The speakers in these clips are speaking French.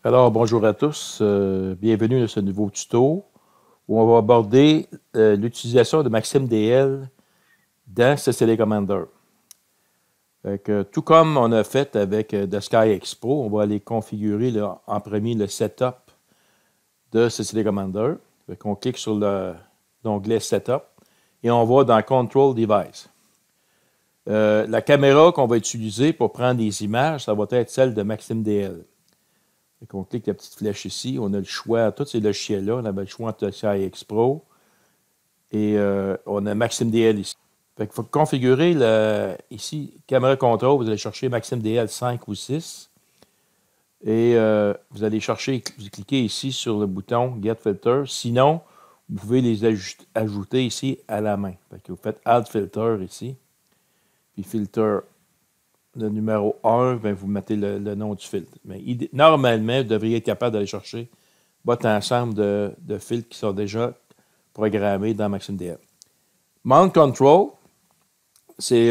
Alors, bonjour à tous, bienvenue à ce nouveau tuto où on va aborder l'utilisation de Maxime DL dans CCD Commander. Tout comme on a fait avec The Sky Expo, on va aller configurer là, en premier le setup de CCD Commander. On clique sur l'onglet Setup et on va dans Control Device. La caméra qu'on va utiliser pour prendre des images, ça va être celle de Maxime DL. On clique la petite flèche ici, on a le choix, tous ces logiciels-là, on avait le choix entre Sky Expo et on a Maxime DL ici. Il faut configurer ici, caméra contrôle, vous allez chercher Maxime DL 5 ou 6 et vous allez chercher, vous cliquez ici sur le bouton Get Filter, sinon vous pouvez les ajouter ici à la main. Vous faites Add Filter ici, puis Filter. Le numéro 1, ben vous mettez le nom du filtre. Mais normalement, vous devriez être capable d'aller chercher votre ensemble de filtres qui sont déjà programmés dans Maxime DL. Mount Control, c'est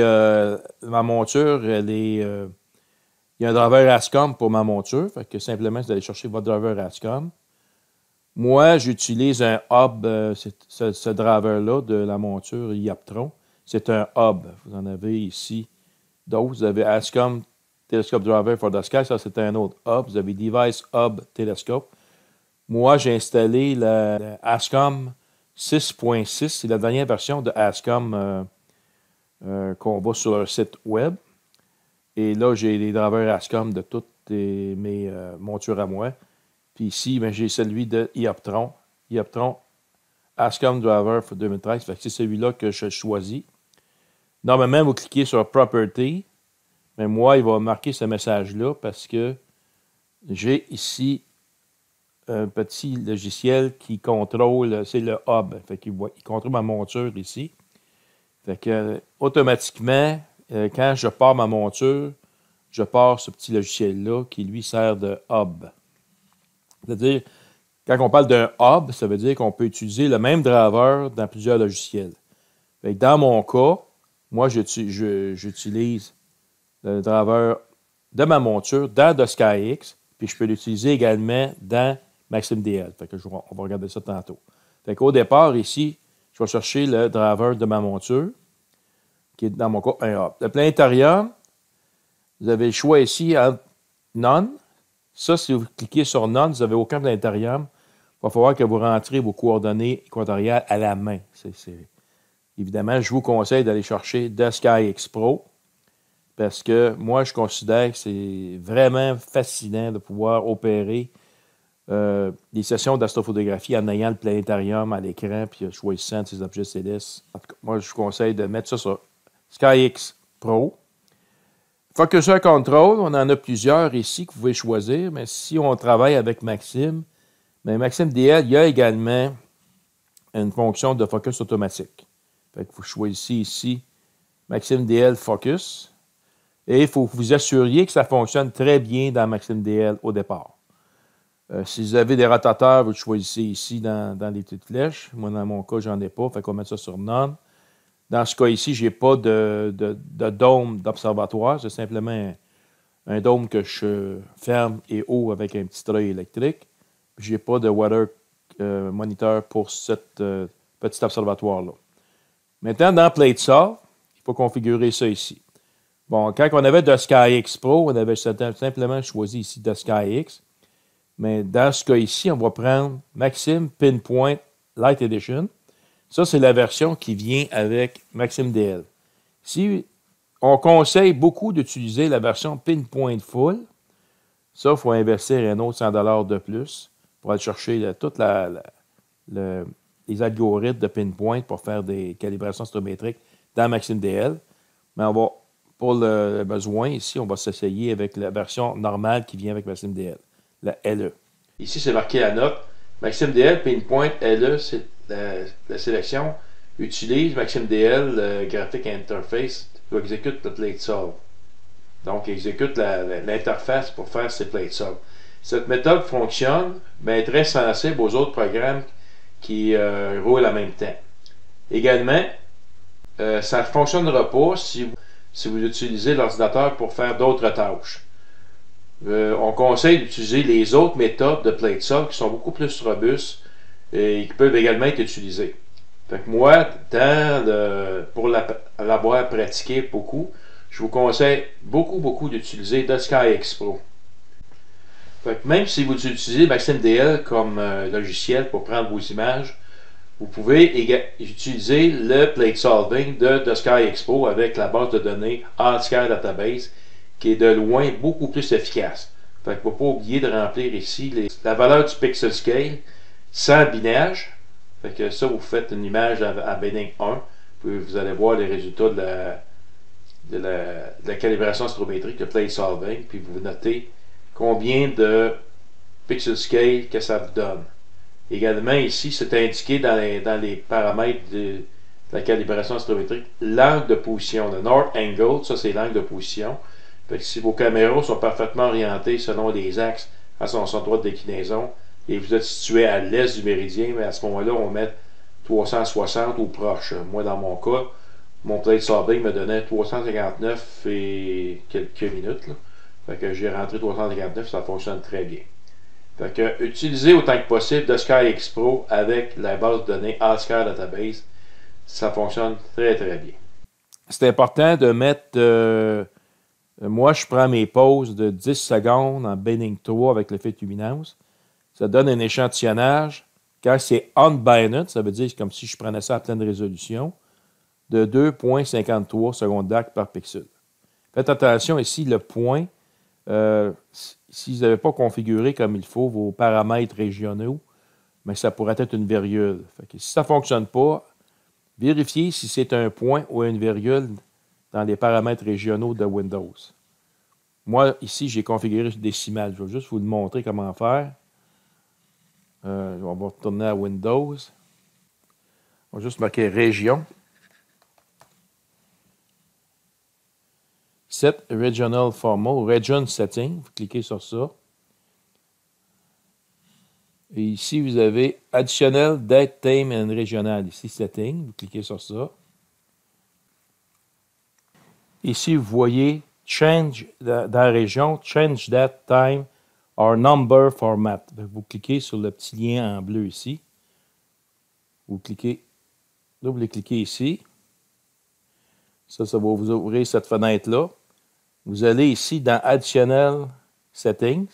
ma monture, elle est. Il y a un driver ASCOM pour ma monture. Fait que simplement, vous allez chercher votre driver ASCOM. Moi, j'utilise un hub, ce driver-là de la monture Yaptron. C'est un hub. Vous en avez ici. Donc, vous avez ASCOM Telescope Driver for the Sky. Ça, c'est un autre hub. Vous avez Device Hub Telescope. Moi, j'ai installé la ASCOM 6.6. C'est la dernière version de ASCOM qu'on voit sur leur site web. Et là, j'ai les drivers ASCOM de toutes mes montures à moi. Puis ici, ben, j'ai celui de Ioptron. Ioptron ASCOM Driver for 2013. C'est celui-là que je choisis. Normalement, vous cliquez sur Property, mais moi, il va marquer ce message-là parce que j'ai ici un petit logiciel qui contrôle, c'est le hub. Il contrôle ma monture ici. Automatiquement, quand je pars ma monture, je pars ce petit logiciel-là qui lui sert de hub. C'est-à-dire, quand on parle d'un hub, ça veut dire qu'on peut utiliser le même driver dans plusieurs logiciels. Dans mon cas, moi, j'utilise le driver de ma monture dans The SkyX, puis je peux l'utiliser également dans Maxime DL. On va regarder ça tantôt. Au départ, ici, je vais chercher le driver de ma monture, qui est dans mon cas un hub. Le planétarium, vous avez le choix ici entre None. Ça, si vous cliquez sur None, vous n'avez aucun planétarium. Il va falloir que vous rentrez vos coordonnées équatoriales à la main. Évidemment, je vous conseille d'aller chercher The SkyX Pro parce que moi, je considère que c'est vraiment fascinant de pouvoir opérer des sessions d'astrophotographie en ayant le planétarium à l'écran puis choisissant ces objets célestes. En tout cas, moi, je vous conseille de mettre ça sur SkyX Pro. Focuser Control, on en a plusieurs ici que vous pouvez choisir, mais si on travaille avec Maxime, mais Maxime DL, il y a également une fonction de focus automatique. Vous choisissez ici Maxime DL Focus. Et il faut que vous assuriez que ça fonctionne très bien dans Maxime DL au départ. Si vous avez des rotateurs, vous le choisissez ici dans les petites flèches. Moi, dans mon cas, j'en ai pas. On va mettre ça sur None. Dans ce cas ici, je n'ai pas de dôme d'observatoire. C'est simplement un dôme que je ferme et ouvre avec un petit treuil électrique. Je n'ai pas de water monitor pour ce petit observatoire-là. Maintenant, dans PlateSolve, il faut configurer ça ici. Bon, quand on avait The SkyX Pro, on avait simplement choisi ici The SkyX. Mais dans ce cas ici, on va prendre Maxime Pinpoint Light Edition. Ça, c'est la version qui vient avec Maxime DL. Si on conseille beaucoup d'utiliser la version Pinpoint Full, ça, il faut investir un autre 100$ de plus pour aller chercher tous les algorithmes de Pinpoint pour faire des calibrations astrométriques dans Maxime DL. Mais on va, pour le besoin, ici, on va s'essayer avec la version normale qui vient avec Maxime DL, la LE. Ici, c'est marqué la note. Maxime DL, Pinpoint, LE, c'est la sélection. Utilise Maxime DL, Graphic Interface, qui exécute le PlateSolve. Donc, exécute l'interface pour faire ces PlateSolve. Cette méthode fonctionne, mais est très sensible aux autres programmes qui roulent en même temps. Également, ça ne fonctionnera pas si vous utilisez l'ordinateur pour faire d'autres tâches. On conseille d'utiliser les autres méthodes de plate saw qui sont beaucoup plus robustes et qui peuvent également être utilisées. Fait que moi, pour l'avoir pratiqué beaucoup, je vous conseille beaucoup d'utiliser The Sky X Pro. Fait que même si vous utilisez Maxim DL comme logiciel pour prendre vos images, vous pouvez utiliser le plate solving de The Sky X Pro avec la base de données AllSky Database qui est de loin beaucoup plus efficace. Fait qu'il ne faut pas oublier de remplir ici la valeur du pixel scale sans binage. Fait que ça, vous faites une image à binning 1, puis vous allez voir les résultats de la calibration astrométrique, de plate solving, puis vous notez combien de pixel scale que ça vous donne. Également, ici, c'est indiqué dans les paramètres de la calibration astrométrique l'angle de position, le North Angle, ça c'est l'angle de position. Fait que si vos caméras sont parfaitement orientées selon les axes à son droit de déclinaison et vous êtes situé à l'est du méridien, mais à ce moment-là, on met 360 ou proche. Moi, dans mon cas, mon plate solving me donnait 359 et quelques minutes. Là. Fait que j'ai rentré 359, ça fonctionne très bien. Fait que utilisez autant que possible The Sky X Pro avec la base de données AllSky Database. Ça fonctionne très bien. C'est important de mettre... moi, je prends mes pauses de 10 secondes en binning 3 avec l'effet de luminance. Ça donne un échantillonnage. Quand c'est unbinded, ça veut dire comme si je prenais ça à pleine résolution, de 2,53 secondes d'acte par pixel. Faites attention ici, le point, si vous n'avez pas configuré comme il faut vos paramètres régionaux, mais ça pourrait être une virgule. Fait que si ça ne fonctionne pas, vérifiez si c'est un point ou une virgule dans les paramètres régionaux de Windows. Moi, ici, j'ai configuré décimal. Je vais juste vous le montrer comment faire. On va retourner à Windows. On va juste marquer région. Set Regional Format, Region Setting. Vous cliquez sur ça. Et ici, vous avez Additional Date, Time and Regional. Ici, Setting. Vous cliquez sur ça. Ici, vous voyez Change dans la région, Change Date, Time or Number Format. Vous cliquez sur le petit lien en bleu ici. Vous cliquez. Là, vous cliquez ici. Ça va vous ouvrir cette fenêtre-là. Vous allez ici dans Additional Settings.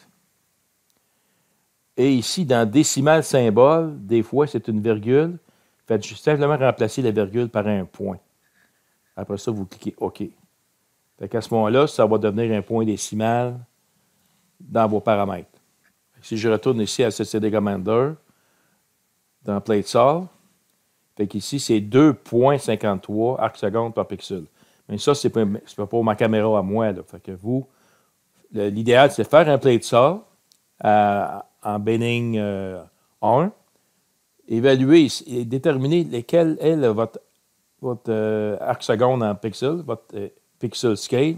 Et ici, dans Décimal Symbole, des fois, c'est une virgule. Faites simplement remplacer la virgule par un point. Après ça, vous cliquez OK. Fait qu'à ce moment-là, ça va devenir un point décimal dans vos paramètres. Si je retourne ici à CCD Commander, dans Plate Solve, fait qu'ici, c'est 2,53 arcs secondes par pixel. Mais ça, c'est pas pour ma caméra à moi. Là. Fait que vous, l'idéal, c'est de faire un Plate Solve en binning 1, évaluer et déterminer lequel est votre arc seconde en pixel, votre pixel scale.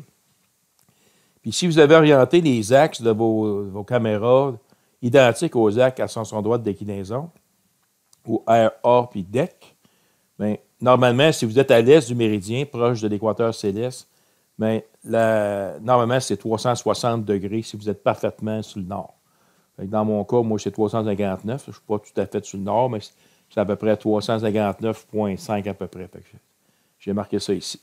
Puis si vous avez orienté les axes de vos caméras identiques aux axes à son droit de déclinaison, ou RA puis DEC, bien, normalement, si vous êtes à l'est du méridien, proche de l'équateur céleste, bien, normalement, c'est 360 degrés si vous êtes parfaitement sur le nord. Dans mon cas, moi, c'est 359. Je ne suis pas tout à fait sur le nord, mais c'est à peu près 359,5 à peu près. J'ai marqué ça ici.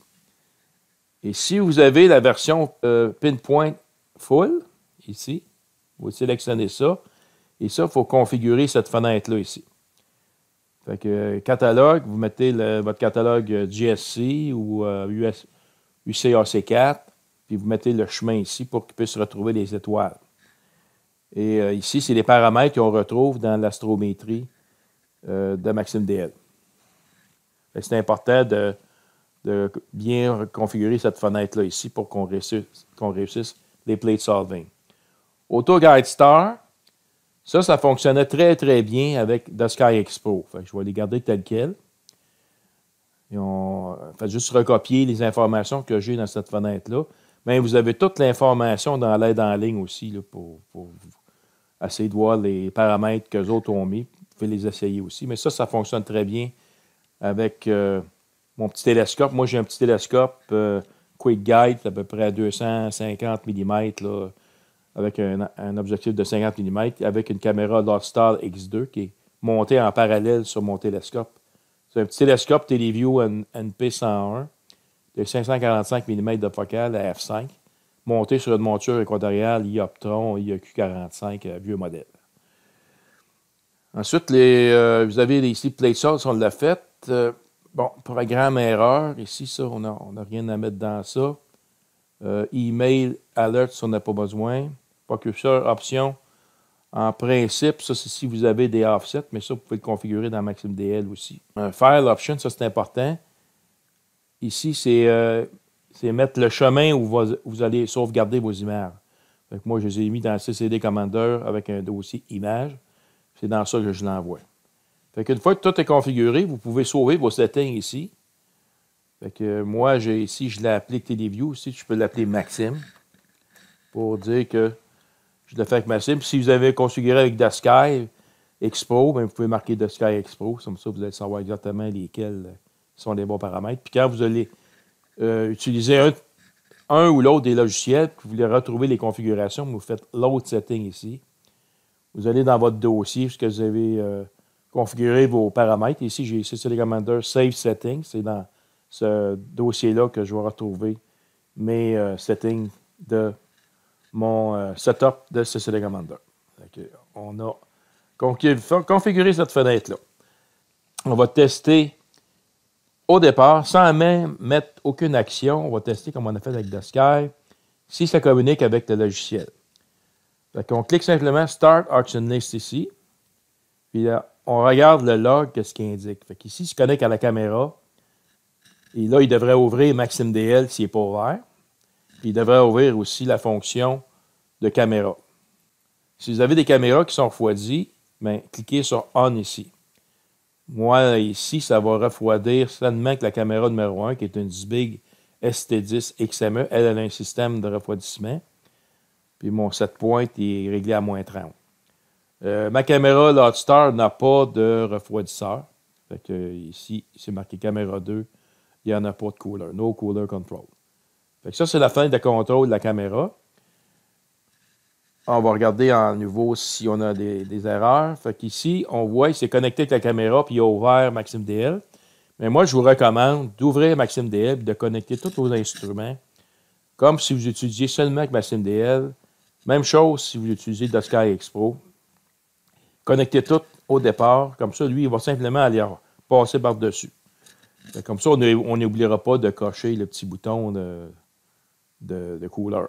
Et si vous avez la version Pinpoint Full, ici, vous sélectionnez ça. Et ça, il faut configurer cette fenêtre-là ici. Fait que catalogue, vous mettez votre catalogue GSC ou UCAC4, puis vous mettez le chemin ici pour qu'il puisse retrouver les étoiles. Et ici, c'est les paramètres qu'on retrouve dans l'astrométrie de Maxim DL. C'est important de bien configurer cette fenêtre-là ici pour qu'on réussisse les plate solving. AutoGuide Star, ça fonctionnait très bien avec The Sky X Pro. Fait que je vais les garder telles quelles. Faites juste recopier les informations que j'ai dans cette fenêtre-là. Mais vous avez toute l'information dans l'aide en ligne aussi là, pour essayer de voir les paramètres que les autres ont mis. Vous pouvez les essayer aussi. Mais ça fonctionne très bien avec mon petit télescope. Moi, j'ai un petit télescope Quick Guide, à peu près à 250 mm là, avec un objectif de 50 mm, avec une caméra Lotstar X2 qui est montée en parallèle sur mon télescope. C'est un petit télescope Teleview NP101 de 545 mm de focale à f5, monté sur une monture équatoriale Ioptron IEQ45, vieux modèle. Ensuite, vous avez ici Plate Source, on l'a fait. Bon, programme erreur, ici, ça, on n'a rien à mettre dans ça. Email alert, ça, on n'a pas besoin. Focuseur option. En principe, ça, c'est si vous avez des offsets, mais ça, vous pouvez le configurer dans MaximDL aussi. File option, ça, c'est important. Ici, c'est mettre le chemin où vous allez sauvegarder vos images. Donc, moi, je les ai mis dans le CCD Commander avec un dossier image. C'est dans ça que je l'envoie. Fait qu'une fois que tout est configuré, vous pouvez sauver vos settings ici. Fait que moi, ici, je l'ai appelé Teleview. Ici, je peux l'appeler Maxime pour dire que je l'ai fait avec Maxime. Si vous avez configuré avec The Sky Expo, bien, vous pouvez marquer The Sky Expo. Comme ça, vous allez savoir exactement lesquels sont les bons paramètres. Puis quand vous allez utiliser un ou l'autre des logiciels, puis vous voulez retrouver les configurations, vous faites l'autre setting ici. Vous allez dans votre dossier, puisque vous avez configuré vos paramètres. Ici, j'ai CCD Commander Save Settings. C'est dans ce dossier-là que je vais retrouver mes settings de mon setup de CCD Commander. On a configuré cette fenêtre-là. On va tester au départ, sans même mettre aucune action. On va tester comme on a fait avec The Sky, si ça communique avec le logiciel. On clique simplement Start Action List ici. Puis là, on regarde le log, qu'est-ce qu'il indique. Ici, il se connecte à la caméra. Et là, il devrait ouvrir MaximDL s'il n'est pas ouvert. Puis il devrait ouvrir aussi la fonction de caméra. Si vous avez des caméras qui sont refroidies, bien, cliquez sur On ici. Moi, ici, ça va refroidir seulement que la caméra numéro 1, qui est une Zbig ST10 XME, elle a un système de refroidissement. Puis mon set point est réglé à moins 30. Ma caméra Lotstar n'a pas de refroidisseur. Fait que ici, c'est marqué caméra 2. Il n'y en a pas de cooler. No cooler control. Fait que ça, c'est la fenêtre de contrôle de la caméra. On va regarder en nouveau si on a des erreurs. Fait qu'ici, on voit qu'il s'est connecté avec la caméra puis il a ouvert MaximDL. Mais moi, je vous recommande d'ouvrir MaximDL et de connecter tous vos instruments comme si vous utilisiez seulement avec MaximDL. Même chose si vous utilisez The Sky Expo. Connectez tout au départ. Comme ça, lui, il va simplement aller passer par-dessus. Comme ça, on n'oubliera pas de cocher le petit bouton de cooler.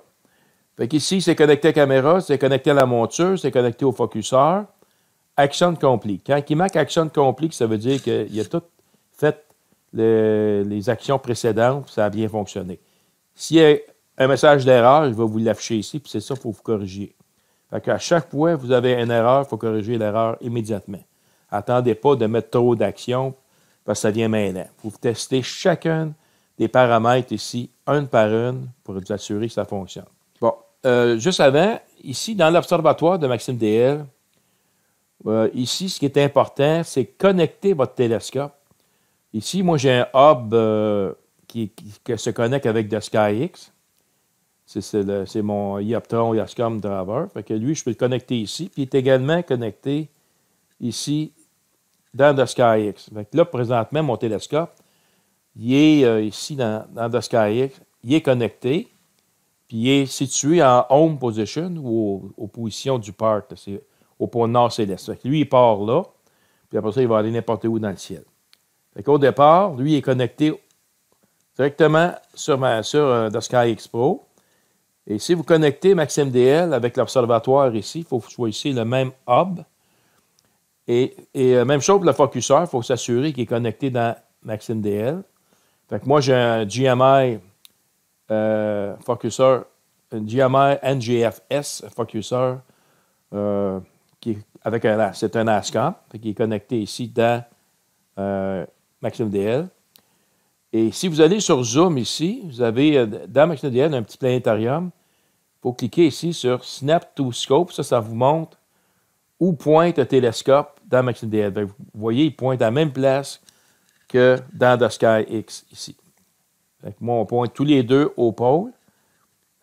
Fait qu'ici, c'est connecté à la caméra, c'est connecté à la monture, c'est connecté au focuseur. Action complete. Quand il marque Action complete, ça veut dire qu'il a tout fait les actions précédentes, ça a bien fonctionné. S'il y a un message d'erreur, il va vous l'afficher ici, puis c'est ça qu'il faut vous corriger. Fait qu'à chaque fois que vous avez une erreur, il faut corriger l'erreur immédiatement. Attendez pas de mettre trop d'actions, parce que ça devient mêlant. Il faut tester chacun des paramètres ici, une par une, pour vous assurer que ça fonctionne. Bon, juste avant, ici, dans l'observatoire de MaximDL, ici, ce qui est important, c'est connecter votre télescope. Ici, moi, j'ai un hub qui se connecte avec The SkyX. C'est mon Ioptron Yascom Driver. Fait que lui, je peux le connecter ici. Puis il est également connecté ici dans The SkyX. Fait que là, présentement, mon télescope, il est ici dans The SkyX. Il est connecté. Puis il est situé en home position ou aux positions du part. C'est au pôle nord céleste. Fait que lui, il part là. Puis après ça, il va aller n'importe où dans le ciel. Fait qu'au départ, lui, il est connecté directement sur The Sky Expo. Et si vous connectez MaximDL avec l'observatoire ici, il faut que vous choisissez le même hub. Et même chose pour le focuseur, il faut s'assurer qu'il est connecté dans MaximDL. Fait que moi, j'ai un GMI focuseur, un GMI NGFS focuseur c'est un ASCAP, qui est connecté ici dans MaximDL. Et si vous allez sur Zoom ici, vous avez dans MaximDL un petit planétarium. Il faut cliquer ici sur Snap to Scope. Ça vous montre où pointe le télescope dans MaximDL. Vous voyez, il pointe à la même place que dans The Sky X ici. Moi, on pointe tous les deux au pôle.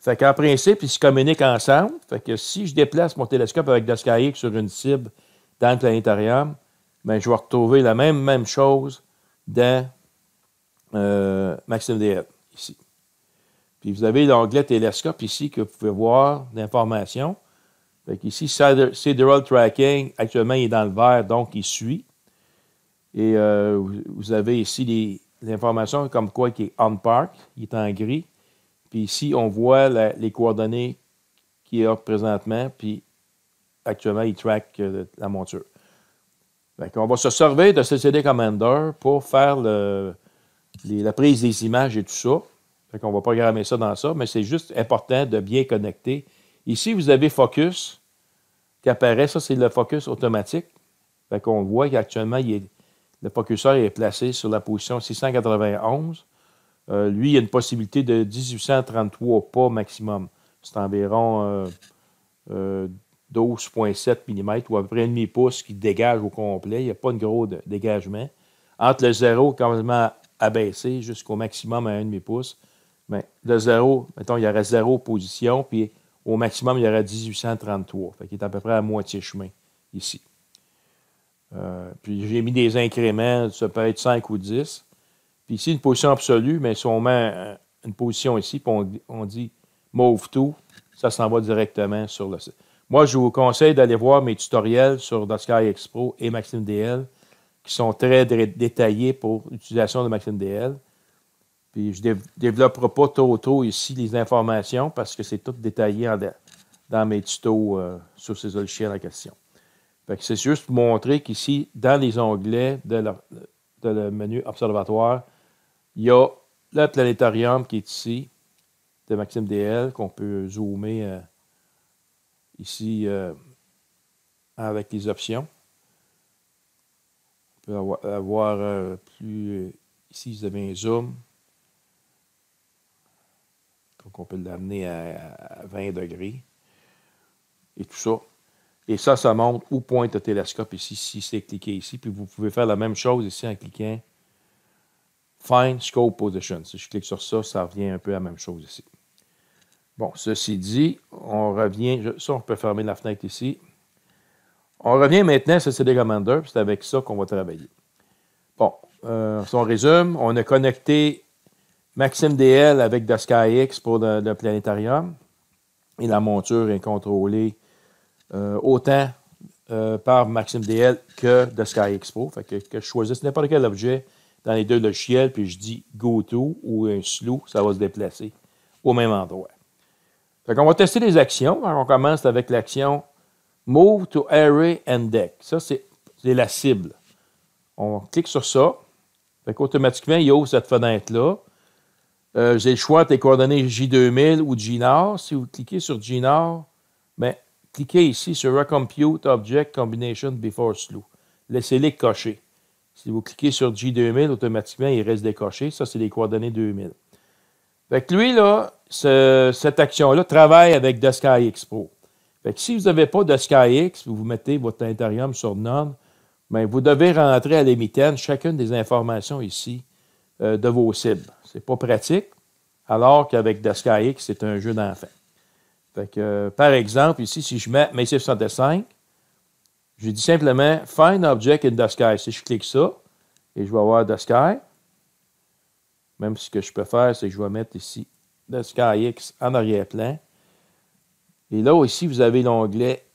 Fait qu'en principe, ils se communiquent ensemble. Fait que si je déplace mon télescope avec DSkyX sur une cible dans le planétarium, ben, je vais retrouver la même chose dans MaximDL, ici. Puis vous avez l'onglet télescope ici que vous pouvez voir l'information. Fait qu'ici, Sidereal Tracking, actuellement, il est dans le vert, donc il suit. Et vous avez ici l'information comme quoi qui est on park, il est en gris. Puis ici, on voit les coordonnées qu'il y a présentement, puis actuellement, il track la monture. On va se servir de CCD Commander pour faire la prise des images et tout ça. On va programmer ça dans ça, mais c'est juste important de bien connecter. Ici, vous avez Focus qui apparaît. Ça, c'est le focus automatique. On voit qu'actuellement, le focuseur est placé sur la position 691. Lui, il y a une possibilité de 1833 pas maximum. C'est environ 12,7 mm ou à peu près un demi-pouce qui dégage au complet. Il n'y a pas de gros dégagement. Entre le 0 complètement abaissé jusqu'au maximum à un demi-pouce, mais le 0, mettons, il y aurait 0 position, puis au maximum, il y aurait 1833. Fait qu'il est à peu près à moitié chemin ici. Puis j'ai mis des incréments, ça peut être 5 ou 10. Puis ici, une position absolue, mais si on met une position ici, puis on dit Move to, ça s'en va directement sur le site. Moi, je vous conseille d'aller voir mes tutoriels sur DSkyX Pro et MaximDL, qui sont très détaillés pour l'utilisation de MaximDL. Puis je ne développerai pas trop ici les informations parce que c'est tout détaillé dans mes tutos sur ces logiciels en question. Fait que c'est juste pour montrer qu'ici, dans les onglets de le menu Observatoire, il y a le planétarium qui est ici, de MaximDL, qu'on peut zoomer ici avec les options. On peut avoir plus... ici, vous avez un zoom. Donc, on peut l'amener à 20 degrés. Et tout ça. Et ça montre où pointe le télescope ici, si c'est cliqué ici. Puis vous pouvez faire la même chose ici en cliquant Find Scope Position. Si je clique sur ça, ça revient un peu à la même chose ici. Bon, ceci dit, on revient... Ça, on peut fermer la fenêtre ici. On revient maintenant à CCD Commander. C'est avec ça qu'on va travailler. Bon, si on résume, on a connecté MaximDL avec DSkyX pour le planétarium. Et la monture est contrôlée autant par MaximDL que DSkyX Pro. Fait que je choisisse n'importe quel objet dans les deux logiciels, puis je dis Go to ou un slew, ça va se déplacer au même endroit. Fait qu'on va tester les actions. Alors, on commence avec l'action Move to Array Index. Ça, c'est la cible. On clique sur ça. Fait qu'automatiquement, il ouvre cette fenêtre-là. J'ai le choix entre les coordonnées J2000 ou GNAR. Si vous cliquez sur GNAR, bien, cliquez ici sur Recompute Object Combination Before Slew. Laissez-les cocher. Si vous cliquez sur J2000, automatiquement, il reste décoché. Ça, c'est les coordonnées 2000. Fait que lui, là, cette action-là travaille avec DSkyX Pro. Fait que si vous n'avez pas DSkyX, vous mettez votre Ethereum sur None, bien, vous devez rentrer à l'émitaine chacune des informations ici de vos cibles. C'est pas pratique, alors qu'avec DSkyX, c'est un jeu d'enfant. Fait que, par exemple, ici, si je mets Massive 65, je dis simplement Find Object in the Sky. Si je clique ça, et je vais avoir The Sky, même ce que je peux faire, c'est que je vais mettre ici DSkyX en arrière-plan. Et là, ici, vous avez l'onglet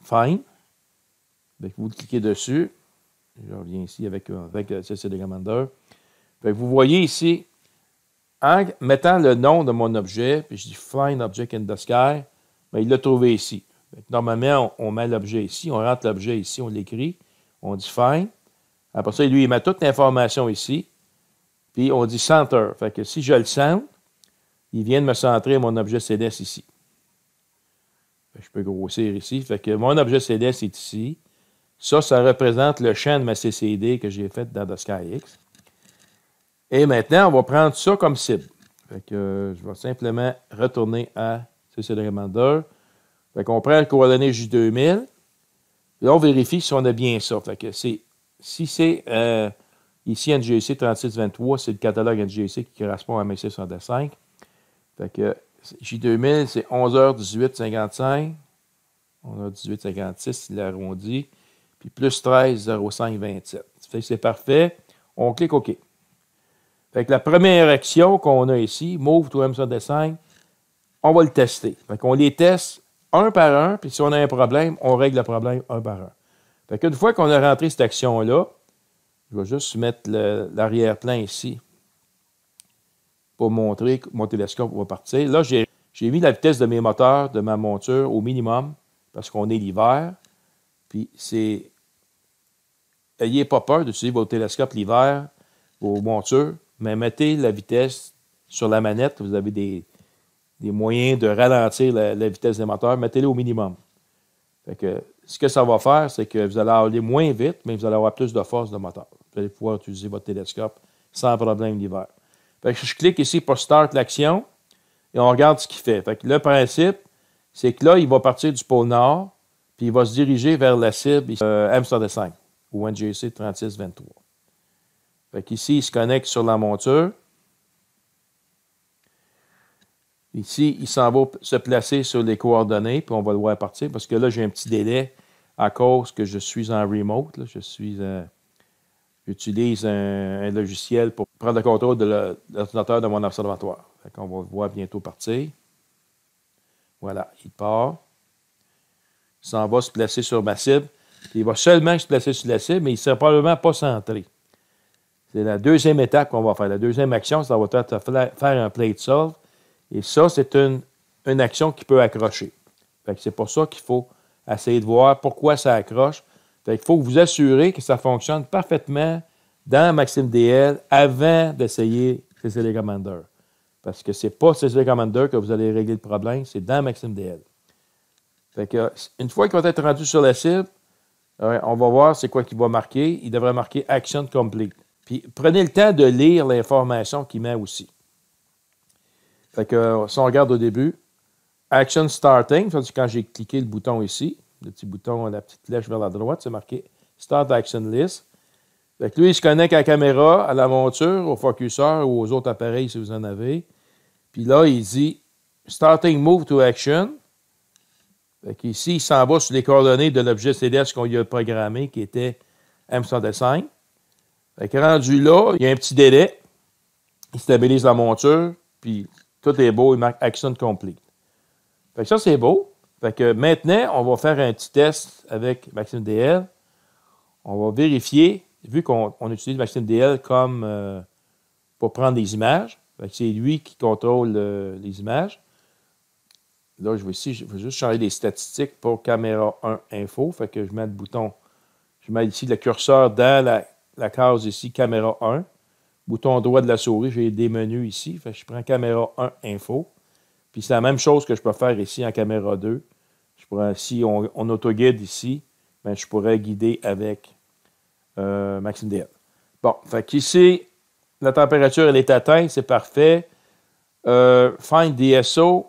Find. Donc, vous cliquez dessus. Je reviens ici avec CCD Commander. Fait que vous voyez ici, en mettant le nom de mon objet, puis je dis Find Object in the Sky, bien, il l'a trouvé ici. Normalement, on met l'objet ici, on rentre l'objet ici, on l'écrit, on dit Find. Après ça, lui, il met toute l'information ici, puis on dit Center. Fait que si je le centre, il vient de me centrer mon objet CDS ici. Fait que je peux grossir ici. Fait que mon objet CDS est ici. Ça représente le champ de ma CCD que j'ai fait dans DSkyX. Et maintenant, on va prendre ça comme cible. Fait que je vais simplement retourner à CCD Commander. Fait qu'on prend le coordonnée J2000. Là, on vérifie si on a bien ça. Fait que si c'est ici NGC 3623, c'est le catalogue NGC qui correspond à MSC 65. Fait que J2000, c'est 11h18,55. 11h18,56, il arrondit. Puis plus 13, 0,527. Ça fait que c'est parfait. On clique OK. Fait que la première action qu'on a ici, Move to M105, on va le tester. Fait qu'on les teste un par un, puis si on a un problème, on règle le problème un par un. Fait qu'une fois qu'on a rentré cette action-là, je vais juste mettre l'arrière-plan ici pour montrer que mon télescope va partir. Là, j'ai mis la vitesse de mes moteurs, de ma monture au minimum, parce qu'on est l'hiver. Puis c'est... Ayez pas peur d'utiliser vos télescopes l'hiver, vos montures, mais mettez la vitesse sur la manette. Vous avez des moyens de ralentir la vitesse des moteurs. Mettez-les au minimum. Fait que, ce que ça va faire, c'est que vous allez aller moins vite, mais vous allez avoir plus de force de moteur. Vous allez pouvoir utiliser votre télescope sans problème l'hiver. Fait que je clique ici pour Start l'action et on regarde ce qu'il fait. Fait que le principe, c'est que là, il va partir du pôle Nord, puis il va se diriger vers la cible M105 ou NGC 3623. Fait qu'ici, il se connecte sur la monture. Ici, il s'en va se placer sur les coordonnées, puis on va le voir partir, parce que là, j'ai un petit délai à cause que je suis en remote. Là. J'utilise un logiciel pour prendre le contrôle de l'ordinateur de mon observatoire. Fait qu'on va le voir bientôt partir. Voilà, il part. Il s'en va se placer sur ma cible. Puis il va seulement se placer sur la cible, mais il ne sera probablement pas centré. C'est la deuxième étape qu'on va faire. La deuxième action, ça va être faire un plate solve. Et ça, c'est une action qui peut accrocher. Fait que c'est pour ça qu'il faut essayer de voir pourquoi ça accroche. Fait qu'il faut vous assurer que ça fonctionne parfaitement dans Maxim DL avant d'essayer CCD Commander. Parce que ce n'est pas CCD Commander que vous allez régler le problème, c'est dans Maxim DL. Fait que, une fois qu'il va être rendu sur la cible, on va voir c'est quoi qu'il va marquer. Il devrait marquer Action Complete. Puis prenez le temps de lire l'information qu'il met aussi. Fait que si on regarde au début, Action Starting, c'est quand j'ai cliqué le bouton ici, le petit bouton, la petite flèche vers la droite, c'est marqué Start Action List. Fait que lui, il se connecte à la caméra, à la monture, au focuseur ou aux autres appareils si vous en avez. Puis là, il dit Starting Move to Action. Fait qu'ici, il s'en va sur les coordonnées de l'objet céleste qu'on lui a programmé, qui était M105. Fait que rendu là, il y a un petit délai. Il stabilise la monture, puis tout est beau, il marque Action Complete. Fait que ça, c'est beau. Fait que maintenant, on va faire un petit test avec Maxim DL. On va vérifier, vu qu'on utilise Maxim DL comme pour prendre des images. Fait que c'est lui qui contrôle les images. Là, je vais juste changer les statistiques pour caméra 1 info. Fait que je mets le bouton, je mets ici le curseur dans la case ici, caméra 1. Bouton droit de la souris, j'ai des menus ici. Fait que je prends caméra 1 info. Puis c'est la même chose que je peux faire ici en caméra 2. Si on autoguide ici, bien, je pourrais guider avec Maxim DL. Bon, fait qu'ici, la température, elle est atteinte, c'est parfait. Find DSO,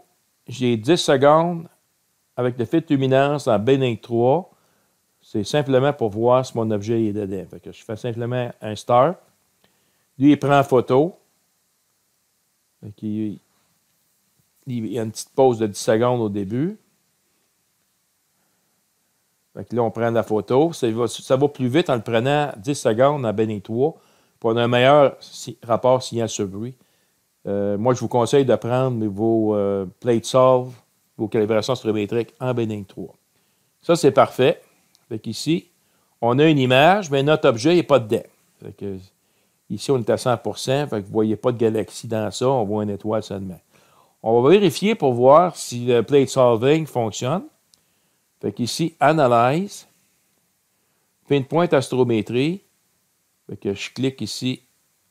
j'ai 10 secondes avec le fit luminance en Benning 3. C'est simplement pour voir si mon objet est dedans. Fait que je fais simplement un start. Lui, il prend photo. Fait qu'il il y a une petite pause de 10 secondes au début. Fait que là, on prend la photo. Ça va plus vite en le prenant 10 secondes en Benning 3 pour avoir un meilleur rapport signal sur bruit. Moi, je vous conseille de prendre vos plate solve, vos calibrations astrométriques en Benning 3. Ça, c'est parfait. Fait qu'ici, on a une image, mais notre objet n'est pas dedans. Fait que, ici, on est à 100%. Fait que vous ne voyez pas de galaxie dans ça. On voit une étoile seulement. On va vérifier pour voir si le plate solving fonctionne. Fait qu'ici, Analyse, Pinpoint Astrométrie. Fait que je clique ici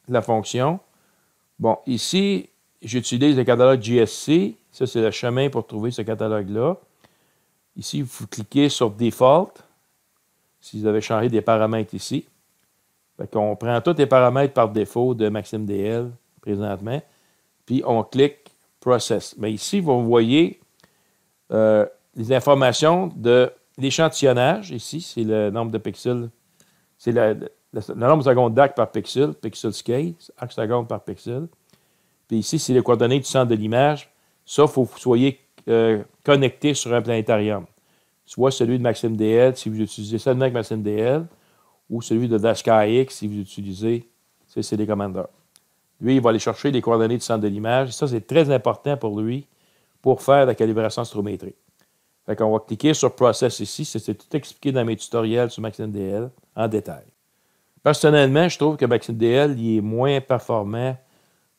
la fonction. Bon, ici, j'utilise le catalogue GSC. Ça, c'est le chemin pour trouver ce catalogue-là. Ici, vous cliquez sur Default, si vous avez changé des paramètres ici. Fait qu'on prend tous les paramètres par défaut de Maxim DL présentement, puis on clique Process. Mais ici, vous voyez les informations de l'échantillonnage. Ici, c'est le nombre de pixels. C'est le nombre de secondes d'arc par pixel scale, arc seconde par pixel. Puis ici, c'est les coordonnées du centre de l'image. Ça, il faut que vous soyez connecté sur un planétarium. Soit celui de Maxime DL, si vous utilisez seulement avec Maxime DL, ou celui de DashSkyX, si vous utilisez CD Commander. Lui, il va aller chercher les coordonnées du centre de l'image. Ça, c'est très important pour lui pour faire la calibration astrométrique. Fait qu'on va cliquer sur Process ici. C'est tout expliqué dans mes tutoriels sur Maxime DL en détail. Personnellement, je trouve que Maxime DL il est moins performant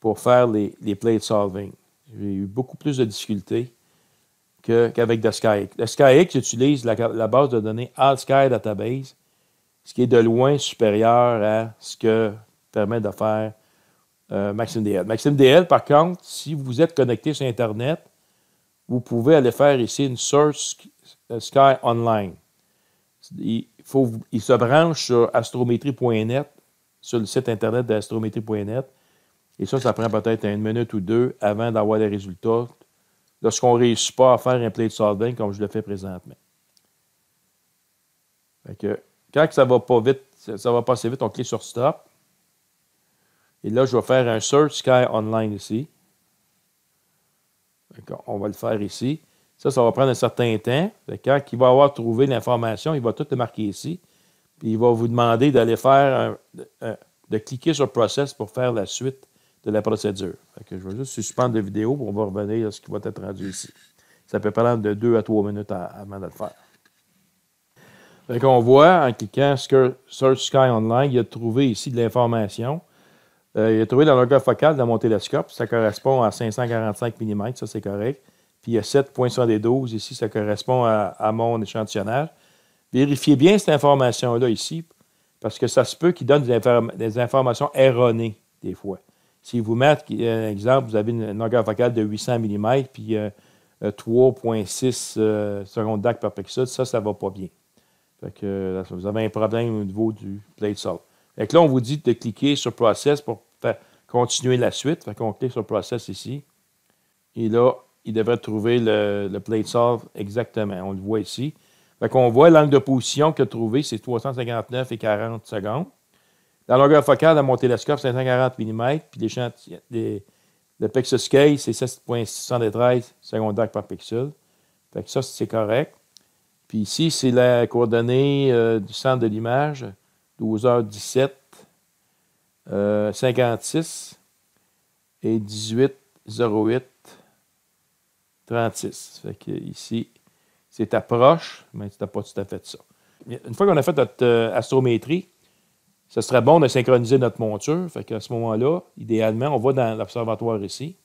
pour faire les plate solving. J'ai eu beaucoup plus de difficultés qu'avec DashSkyX. DashSkyX utilise la base de données AltSky Database, ce qui est de loin supérieur à ce que permet de faire Maxime DL. Maxime DL, par contre, si vous êtes connecté sur Internet, vous pouvez aller faire ici une Search Sky Online. Il se branche sur astrométrie.net, sur le site Internet d'astrométrie.net. Et ça prend peut-être une minute ou deux avant d'avoir les résultats lorsqu'on ne réussit pas à faire un plate solving comme je le fais présentement. Fait que, quand ça va pas vite, ça va pas assez vite, on clique sur Stop. Et là, je vais faire un Search Sky Online ici. On va le faire ici. Ça va prendre un certain temps. Quand il va avoir trouvé l'information, il va tout le marquer ici. Puis il va vous demander d'aller faire de cliquer sur Process pour faire la suite de la procédure. Je vais juste suspendre la vidéo pour on va revenir à ce qui va être rendu ici. Ça peut prendre de 2 à 3 minutes avant de le faire. On voit, en cliquant sur Search Sky Online, il a trouvé ici de l'information. Il a trouvé la longueur focale de mon télescope. Ça correspond à 545 mm, ça c'est correct. Puis il y a 7,72 ici, ça correspond à mon échantillonnage. Vérifiez bien cette information-là ici, parce que ça se peut qu'il donne des informations erronées des fois. Si vous mettez, un exemple, vous avez une longueur focale de 800 mm, puis 3,6 secondes d'arc par pixel, ça ne va pas bien. Fait que, vous avez un problème au niveau du plate solve. Fait que là, on vous dit de cliquer sur Process pour continuer la suite. Fait qu'on clique sur Process ici. Et là, il devrait trouver le plate solve exactement. On le voit ici. Fait qu'on voit l'angle de position qu'il a trouvé, c'est 359 et 40 secondes. La longueur focale de mon télescope, c'est 540 mm. Puis le pixel scale, c'est 7,73 secondes d'arc par pixel. Fait que ça, c'est correct. Puis ici, c'est la coordonnée du centre de l'image, 12h17, 56 et 18h08, 36. Fait que ici, c'est approche, mais ce n'est pas tout à fait ça. Une fois qu'on a fait notre astrométrie, ce serait bon de synchroniser notre monture. Fait qu'à ce moment-là, idéalement, on va dans l'observatoire ici.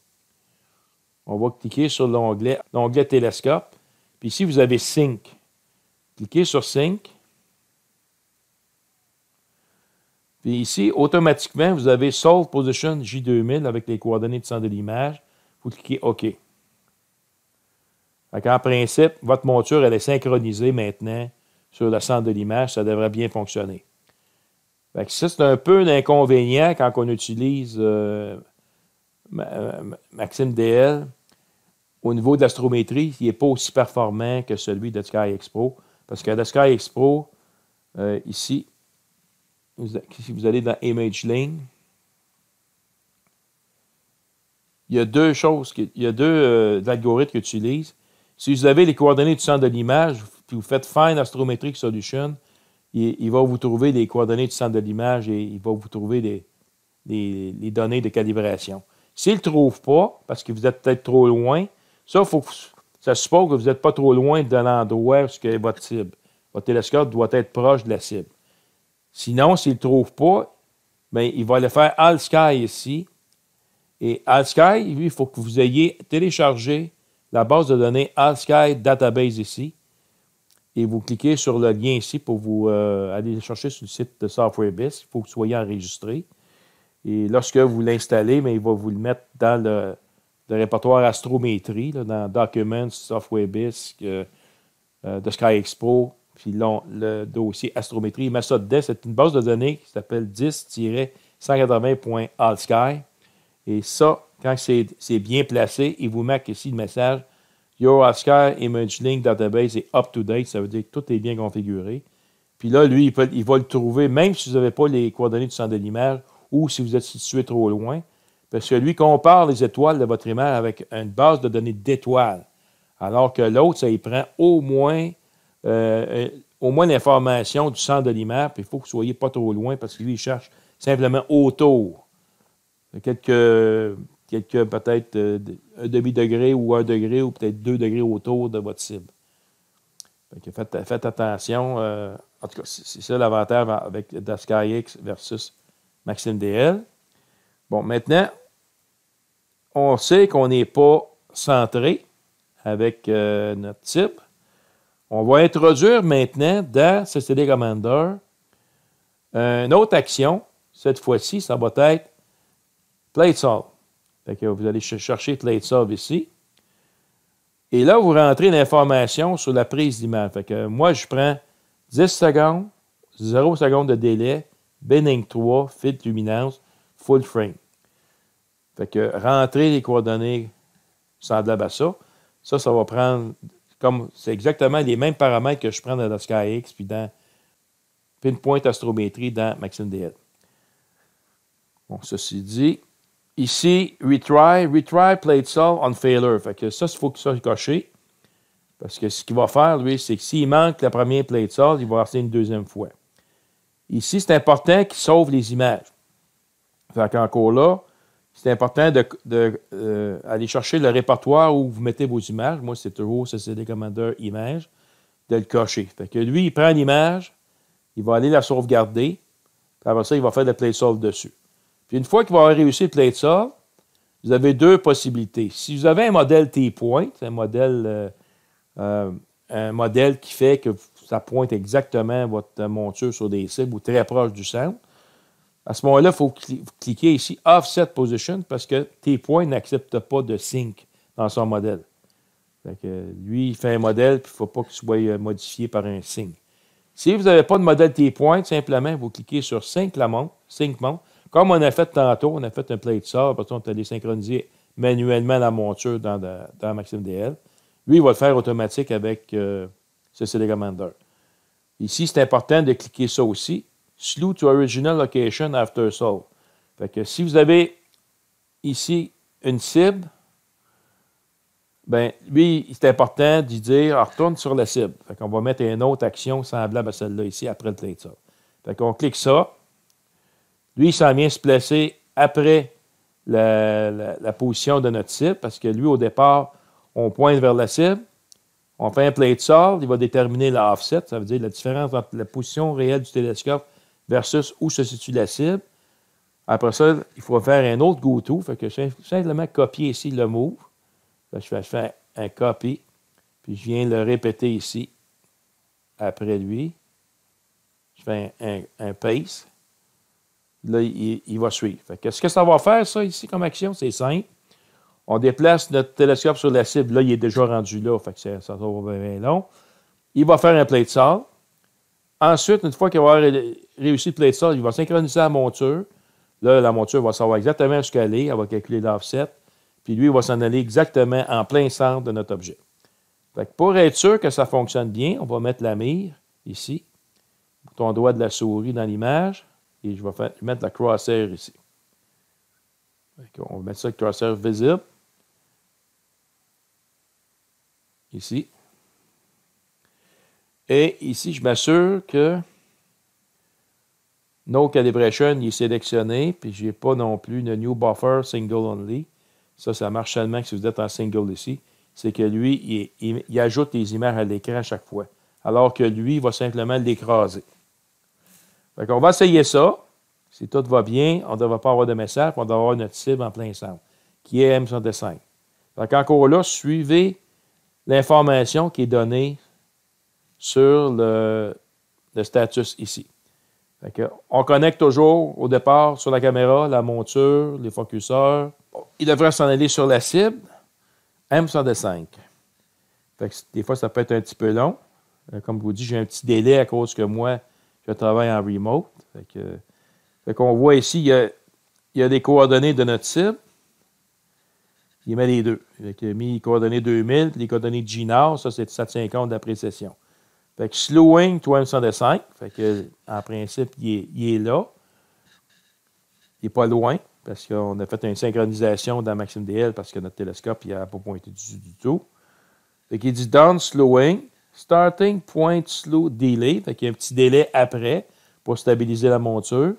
On va cliquer sur l'onglet Télescope. Puis ici, vous avez Sync. Cliquez sur Sync. Puis ici, automatiquement, vous avez Solve Position J2000 avec les coordonnées du centre de l'image. Vous cliquez OK. En principe, votre monture, elle est synchronisée maintenant sur le centre de l'image. Ça devrait bien fonctionner. Fait que ça, c'est un peu l'inconvénient quand on utilise Maxime DL. Au niveau de l'astrométrie, il n'est pas aussi performant que celui de SkyX Pro. Parce que le SkyX Pro, ici, si vous allez dans ImageLink, il y a deux choses, il y a deux algorithmes qu'il utilise. Si vous avez les coordonnées du centre de l'image, puis vous faites Find Astrometric Solution, il va vous trouver les coordonnées du centre de l'image et il va vous trouver les données de calibration. S'il ne le trouve pas, parce que vous êtes peut-être trop loin, ça suppose que vous n'êtes pas trop loin de l'endroit où est votre cible. Votre télescope doit être proche de la cible. Sinon, s'il ne le trouve pas, bien, il va aller faire AltSky ici. Et AltSky, lui, il faut que vous ayez téléchargé la base de données AltSky Database ici. Et vous cliquez sur le lien ici pour vous aller chercher sur le site de SoftwareBiz. Il faut que vous soyez enregistré. Et lorsque vous l'installez, il va vous le mettre dans le répertoire astrométrie, là, dans Documents, SoftwareBiz, de SkyX Pro, puis le dossier astrométrie. Il met ça dedans. C'est une base de données qui s'appelle 10-180.AltSky. Et ça, quand c'est bien placé, il vous marque ici le message Your AltSky ImageLink Database est up-to-date. Ça veut dire que tout est bien configuré. Puis là, lui, il va le trouver, même si vous n'avez pas les coordonnées du centre de l'image ou si vous êtes situé trop loin, Parce que lui compare les étoiles de votre image avec une base de données d'étoiles. Alors que l'autre, ça y prend au moins l'information du centre de l'image, puis il faut que vous ne soyez pas trop loin parce que lui, il cherche simplement autour. Quelques peut-être un demi-degré ou 1 degré ou peut-être 2 degrés autour de votre cible. Faites attention. En tout cas, c'est ça l'avantage avec DASCAIX versus MaximDL. Bon, maintenant, on sait qu'on n'est pas centré avec notre cible. On va introduire maintenant dans CCD Commander une autre action. Cette fois-ci, ça va être Plate Solve. Fait que vous allez chercher Plate Solve ici. Et là, vous rentrez l'information sur la prise d'image. Fait que moi, je prends 10 secondes, 0 seconde de délai, Binning 3, filtre luminance, full frame. Fait que rentrez les coordonnées semblables à ça. Ça va prendre, comme c'est exactement les mêmes paramètres que je prends dans DASCAIX puis dans Pinpoint Astrométrie dans MaximDL. Bon, ceci dit, ici, retry plate solve on failure. Fait que ça, il faut que ça soit coché. Parce que ce qu'il va faire, lui, c'est que s'il manque la première plate solve, il va rester une deuxième fois. Ici, c'est important qu'il sauve les images. Fait qu'encore là, c'est important d'aller chercher le répertoire où vous mettez vos images. Moi, c'est toujours CCD Commander Image, de le cocher. Fait que lui, il prend l'image, il va aller la sauvegarder, puis après ça, il va faire le plate solve dessus. Puis une fois qu'il va avoir réussi le plate solve, vous avez deux possibilités. Si vous avez un modèle T-point, un modèle qui fait que ça pointe exactement votre monture sur des cibles ou très proche du centre, à ce moment-là, il faut cliquer ici Offset Position parce que T-point n'accepte pas de sync dans son modèle. Fait que lui, il fait un modèle, puis il ne faut pas qu'il soit modifié par un sync. Si vous n'avez pas de modèle T-point, simplement, vous cliquez sur Sync Mount. Comme on a fait tantôt, on a fait un plate solve, après ça, on a désynchroniser manuellement la monture dans MaximDL. Lui, il va le faire automatique avec CCD Commander. Ici, c'est important de cliquer ça aussi. Slew to Original Location After Solve. Fait que si vous avez ici une cible, ben lui, c'est important d'y dire retourne sur la cible. Fait qu'on va mettre une autre action semblable à celle-là ici après le plate solve. Fait qu'on clique ça. Lui, il s'en vient se placer après la position de notre cible parce que lui, au départ, on pointe vers la cible. On fait un plate solve, il va déterminer l'offset, ça veut dire la différence entre la position réelle du télescope versus où se situe la cible. Après ça, il faut faire un autre go-to, fait que je vais simplement copier ici le move. Là, je fais un copy, puis je viens le répéter ici après lui. Je fais un paste. Là, il va suivre. Fait que, ce que ça va faire, ça, ici, comme action, c'est simple. On déplace notre télescope sur la cible. Là, il est déjà rendu là. Fait que ça va bien long. Il va faire un plate solve. Ensuite, une fois qu'il va avoir réussi le plate solve, il va synchroniser la monture. Là, la monture va savoir exactement ce qu'elle est. Elle va calculer l'offset. Puis lui, il va s'en aller exactement en plein centre de notre objet. Fait que pour être sûr que ça fonctionne bien, on va mettre la mire ici. Bouton droit de la souris dans l'image. Et je vais mettre la crosshair ici. On va mettre ça, le crosshair visible. Ici. Et ici, je m'assure que No Calibration il est sélectionné, puis je n'ai pas non plus le New Buffer Single Only. Ça marche seulement si vous êtes en single ici. C'est que lui, il ajoute les images à l'écran à chaque fois. Alors que lui, il va simplement l'écraser. Fait qu'on va essayer ça. Si tout va bien, on ne devrait pas avoir de message, on doit avoir notre cible en plein centre, qui est M65. Fait qu'encore là, suivez l'information qui est donnée sur le status ici. Fait que on connecte toujours au départ sur la caméra, la monture, les focuseurs. Il devrait s'en aller sur la cible, M65. Fait que des fois, ça peut être un petit peu long. Comme je vous dis, j'ai un petit délai à cause que moi, je travaille en remote. Fait qu'on voit ici, il y a des coordonnées de notre cible. Il met les deux. Il a mis les coordonnées 2000, les coordonnées GNAR, ça c'est 750 d'appréciation. Fait que slowing to M105, fait que en principe, il est là. Il n'est pas loin. parce qu'on a fait une synchronisation dans Maxime DL parce que notre télescope n'a pas pointé du tout. Fait qu'il dit down slowing, starting point slow delay. Fait qu'il y a un petit délai après pour stabiliser la monture.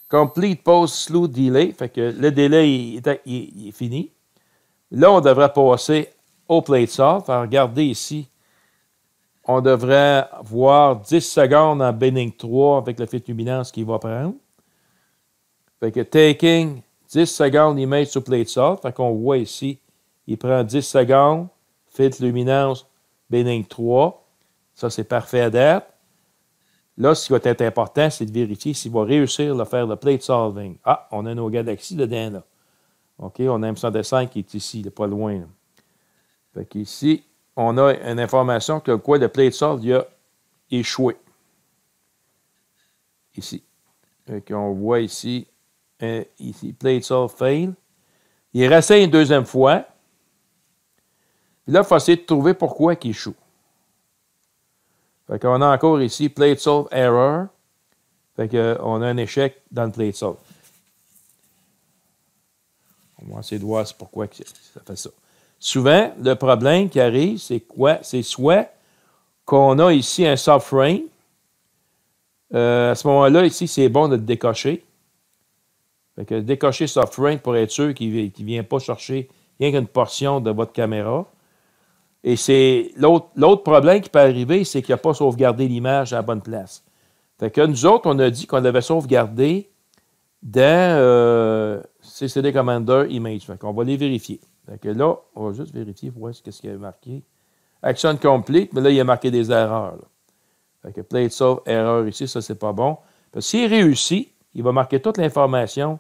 Complete pause slow delay. Fait que le délai il est fini. Là, on devrait passer au plate solve. Regardez ici. On devrait voir 10 secondes en Benning 3 avec le filtre luminance qu'il va prendre. Fait que taking 10 secondes image sur plate solve. Fait qu'on voit ici, il prend 10 secondes, filtre luminance, Benning 3. Ça, c'est parfait à date. Là, ce qui va être important, c'est de vérifier s'il va réussir à faire le plate solving. Ah, on a nos galaxies dedans, là. OK, on a M105 qui est ici, il n'est pas loin. Là. Fait qu'ici, on a une information que quoi le plate solve il a échoué. Ici. Fait qu'on voit ici, plate solve fail. Il réessaye une deuxième fois. Puis là, il faut essayer de trouver pourquoi il échoue. Fait qu'on a encore ici plate solve error. Fait qu'on a un échec dans le plate solve. On va essayer de voir pourquoi ça fait ça. Souvent, le problème qui arrive, c'est quoi? C'est soit qu'on a ici un subframe. À ce moment-là, ici, c'est bon de le décocher. Fait que décocher subframe pour être sûr qu'il ne vient pas chercher rien qu'une portion de votre caméra. Et c'est l'autre problème qui peut arriver, c'est qu'il n'a pas sauvegardé l'image à la bonne place. Fait que nous autres, on a dit qu'on avait sauvegardé dans CCD Commander Image. Fait qu'on va les vérifier. Fait que là, on va juste vérifier pour voir ce qu'il y a marqué. Action complete, mais là, il y a marqué des erreurs. Là. Fait que plate solve, erreur ici, ça, c'est pas bon. Parce que s'il réussit, il va marquer toute l'information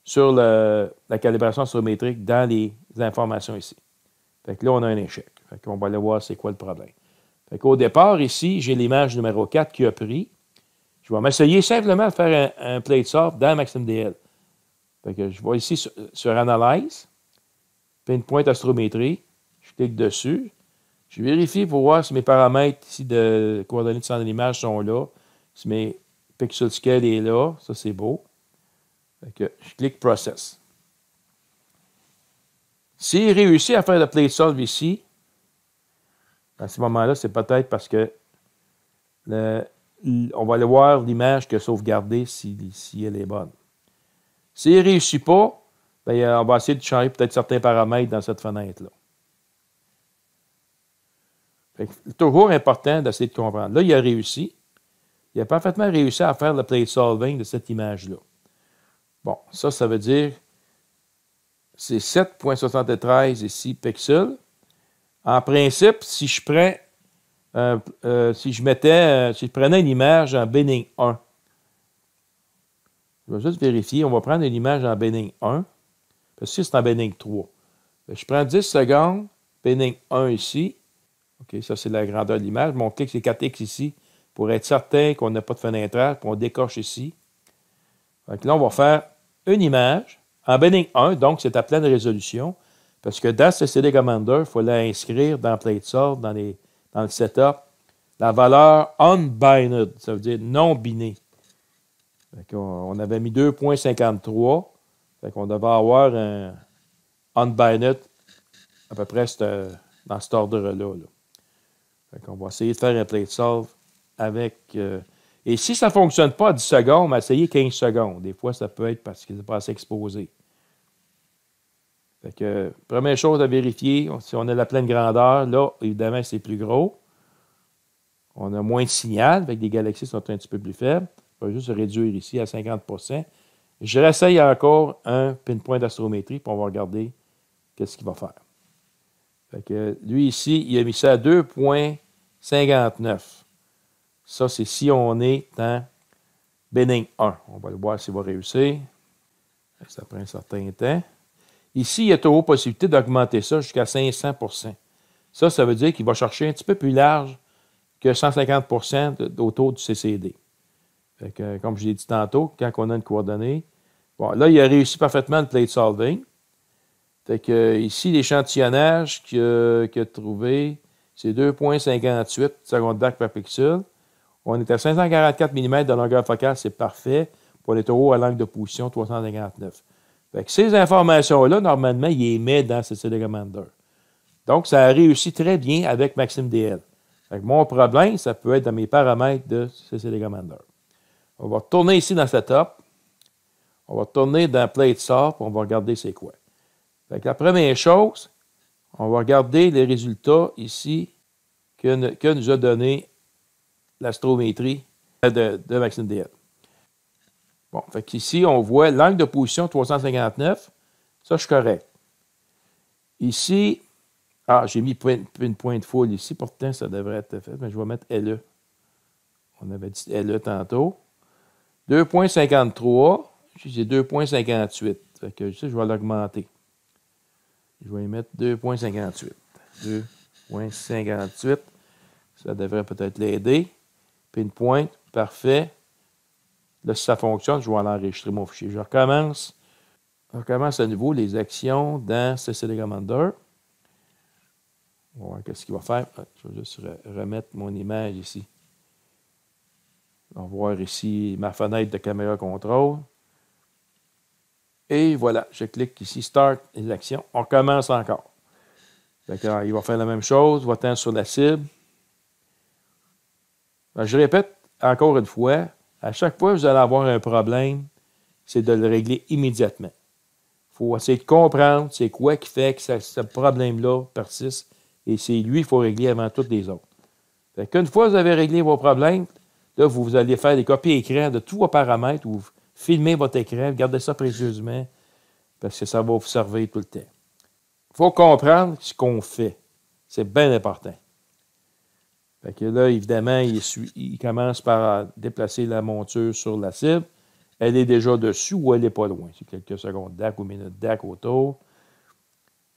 sur la calibration astrométrique dans les informations ici. Fait que là, on a un échec. Fait qu'on va aller voir c'est quoi le problème. Fait qu'au départ, ici, j'ai l'image numéro 4 qui a pris. Je vais m'essayer simplement de faire un plate solve dans Maxime DL. Fait que je vais ici sur Analyze. Pinpoint astrométrie, je clique dessus. Je vérifie pour voir si mes paramètres ici de coordonnées de centre de l'image sont là. Si mes pixel scale est là, ça c'est beau. Fait que je clique Process. S'il réussit à faire le plate solve ici, à ce moment-là, c'est peut-être parce que on va aller voir l'image que sauvegardée si elle est bonne. S'il ne réussit pas, bien, on va essayer de changer peut-être certains paramètres dans cette fenêtre-là. C'est toujours important d'essayer de comprendre. Là, il a réussi. Il a parfaitement réussi à faire le plate solving de cette image-là. Bon, ça veut dire c'est 7.73 ici pixels. En principe, si je prenais une image en Benning 1, je vais juste vérifier. On va prendre une image en Benning 1. Parce que c'est en Benning 3. Je prends 10 secondes, Benning 1 ici. OK, ça c'est la grandeur de l'image. Mon clic c'est 4x ici pour être certain qu'on n'a pas de fenêtrage. Puis on décoche ici. Donc là, on va faire une image en Benning 1, donc c'est à pleine résolution. Parce que dans ce CD Commander, il faut l'inscrire dans Plate Solve, dans le setup, la valeur unbined, ça veut dire non binée. On avait mis 2.53. Fait qu'on devait avoir un unbined à peu près dans cet ordre-là. Là. Fait qu'on va essayer de faire un plate solve avec... et si ça ne fonctionne pas à 10 secondes, on va essayer 15 secondes. Des fois, ça peut être parce qu'il n'est pas assez exposé. Fait que, première chose à vérifier, si on a la pleine grandeur, là, évidemment, c'est plus gros. On a moins de signal, avec des galaxies qui sont un petit peu plus faibles. On va juste réduire ici à 50%. Je réessaye encore un pinpoint d'astrométrie, puis on va regarder qu'est-ce qu'il va faire. Fait que lui, ici, il a mis ça à 2.59. Ça, c'est si on est en Benning 1. On va le voir s'il va réussir. Ça prend un certain temps. Ici, il y a toujours possibilité d'augmenter ça jusqu'à 500%. Ça veut dire qu'il va chercher un petit peu plus large que 150% autour du CCD. Fait que, comme je l'ai dit tantôt, quand on a une coordonnée, bon, là, il a réussi parfaitement le plate solving. Fait que, ici, l'échantillonnage qu'il a trouvé, c'est 2.58 secondes d'arc par pixel. On est à 544 mm de longueur focale, c'est parfait pour les taureaux à l'angle de position 359. Fait que ces informations-là, normalement, il les met dans CCD Commander. Donc, ça a réussi très bien avec Maxime DL. Fait que mon problème, ça peut être dans mes paramètres de CCD Commander. On va retourner ici dans Setup. On va retourner dans Plate Solve, on va regarder c'est quoi. Fait que la première chose, on va regarder les résultats ici que nous a donné l'astrométrie de Maxime DL. Bon, fait qu'ici, on voit l'angle de position 359. Ça, je suis correct. Ici, j'ai mis une pointe full ici. Pourtant, ça devrait être fait, mais je vais mettre LE. On avait dit LE tantôt. 2.53. J'ai 2.58. Fait que je vais l'augmenter. Je vais y mettre 2.58. 2.58. Ça devrait peut-être l'aider. Puis une pointe. Parfait. Là, si ça fonctionne, je vais aller enregistrer mon fichier. Je recommence à nouveau les actions dans CCD Commander. On va voir qu'est-ce qu'il va faire. Je vais juste remettre mon image ici. On va voir ici ma fenêtre de caméra contrôle. Et voilà, je clique ici, Start les actions. On recommence encore. D'accord, il va faire la même chose. Va-t'en sur la cible. Je répète encore une fois, à chaque fois que vous allez avoir un problème, c'est de le régler immédiatement. Il faut essayer de comprendre c'est quoi qui fait que ce problème-là persiste. Et c'est lui qu'il faut régler avant tous les autres. Fait qu'une fois que vous avez réglé vos problèmes, là, vous allez faire des copies écran de tous vos paramètres, vous filmez votre écran, gardez ça précieusement, parce que ça va vous servir tout le temps. Il faut comprendre ce qu'on fait. C'est bien important. Fait que là, évidemment, il commence par déplacer la monture sur la cible. Elle est déjà dessus ou elle n'est pas loin. C'est quelques secondes d'ac ou minutes d'ac autour.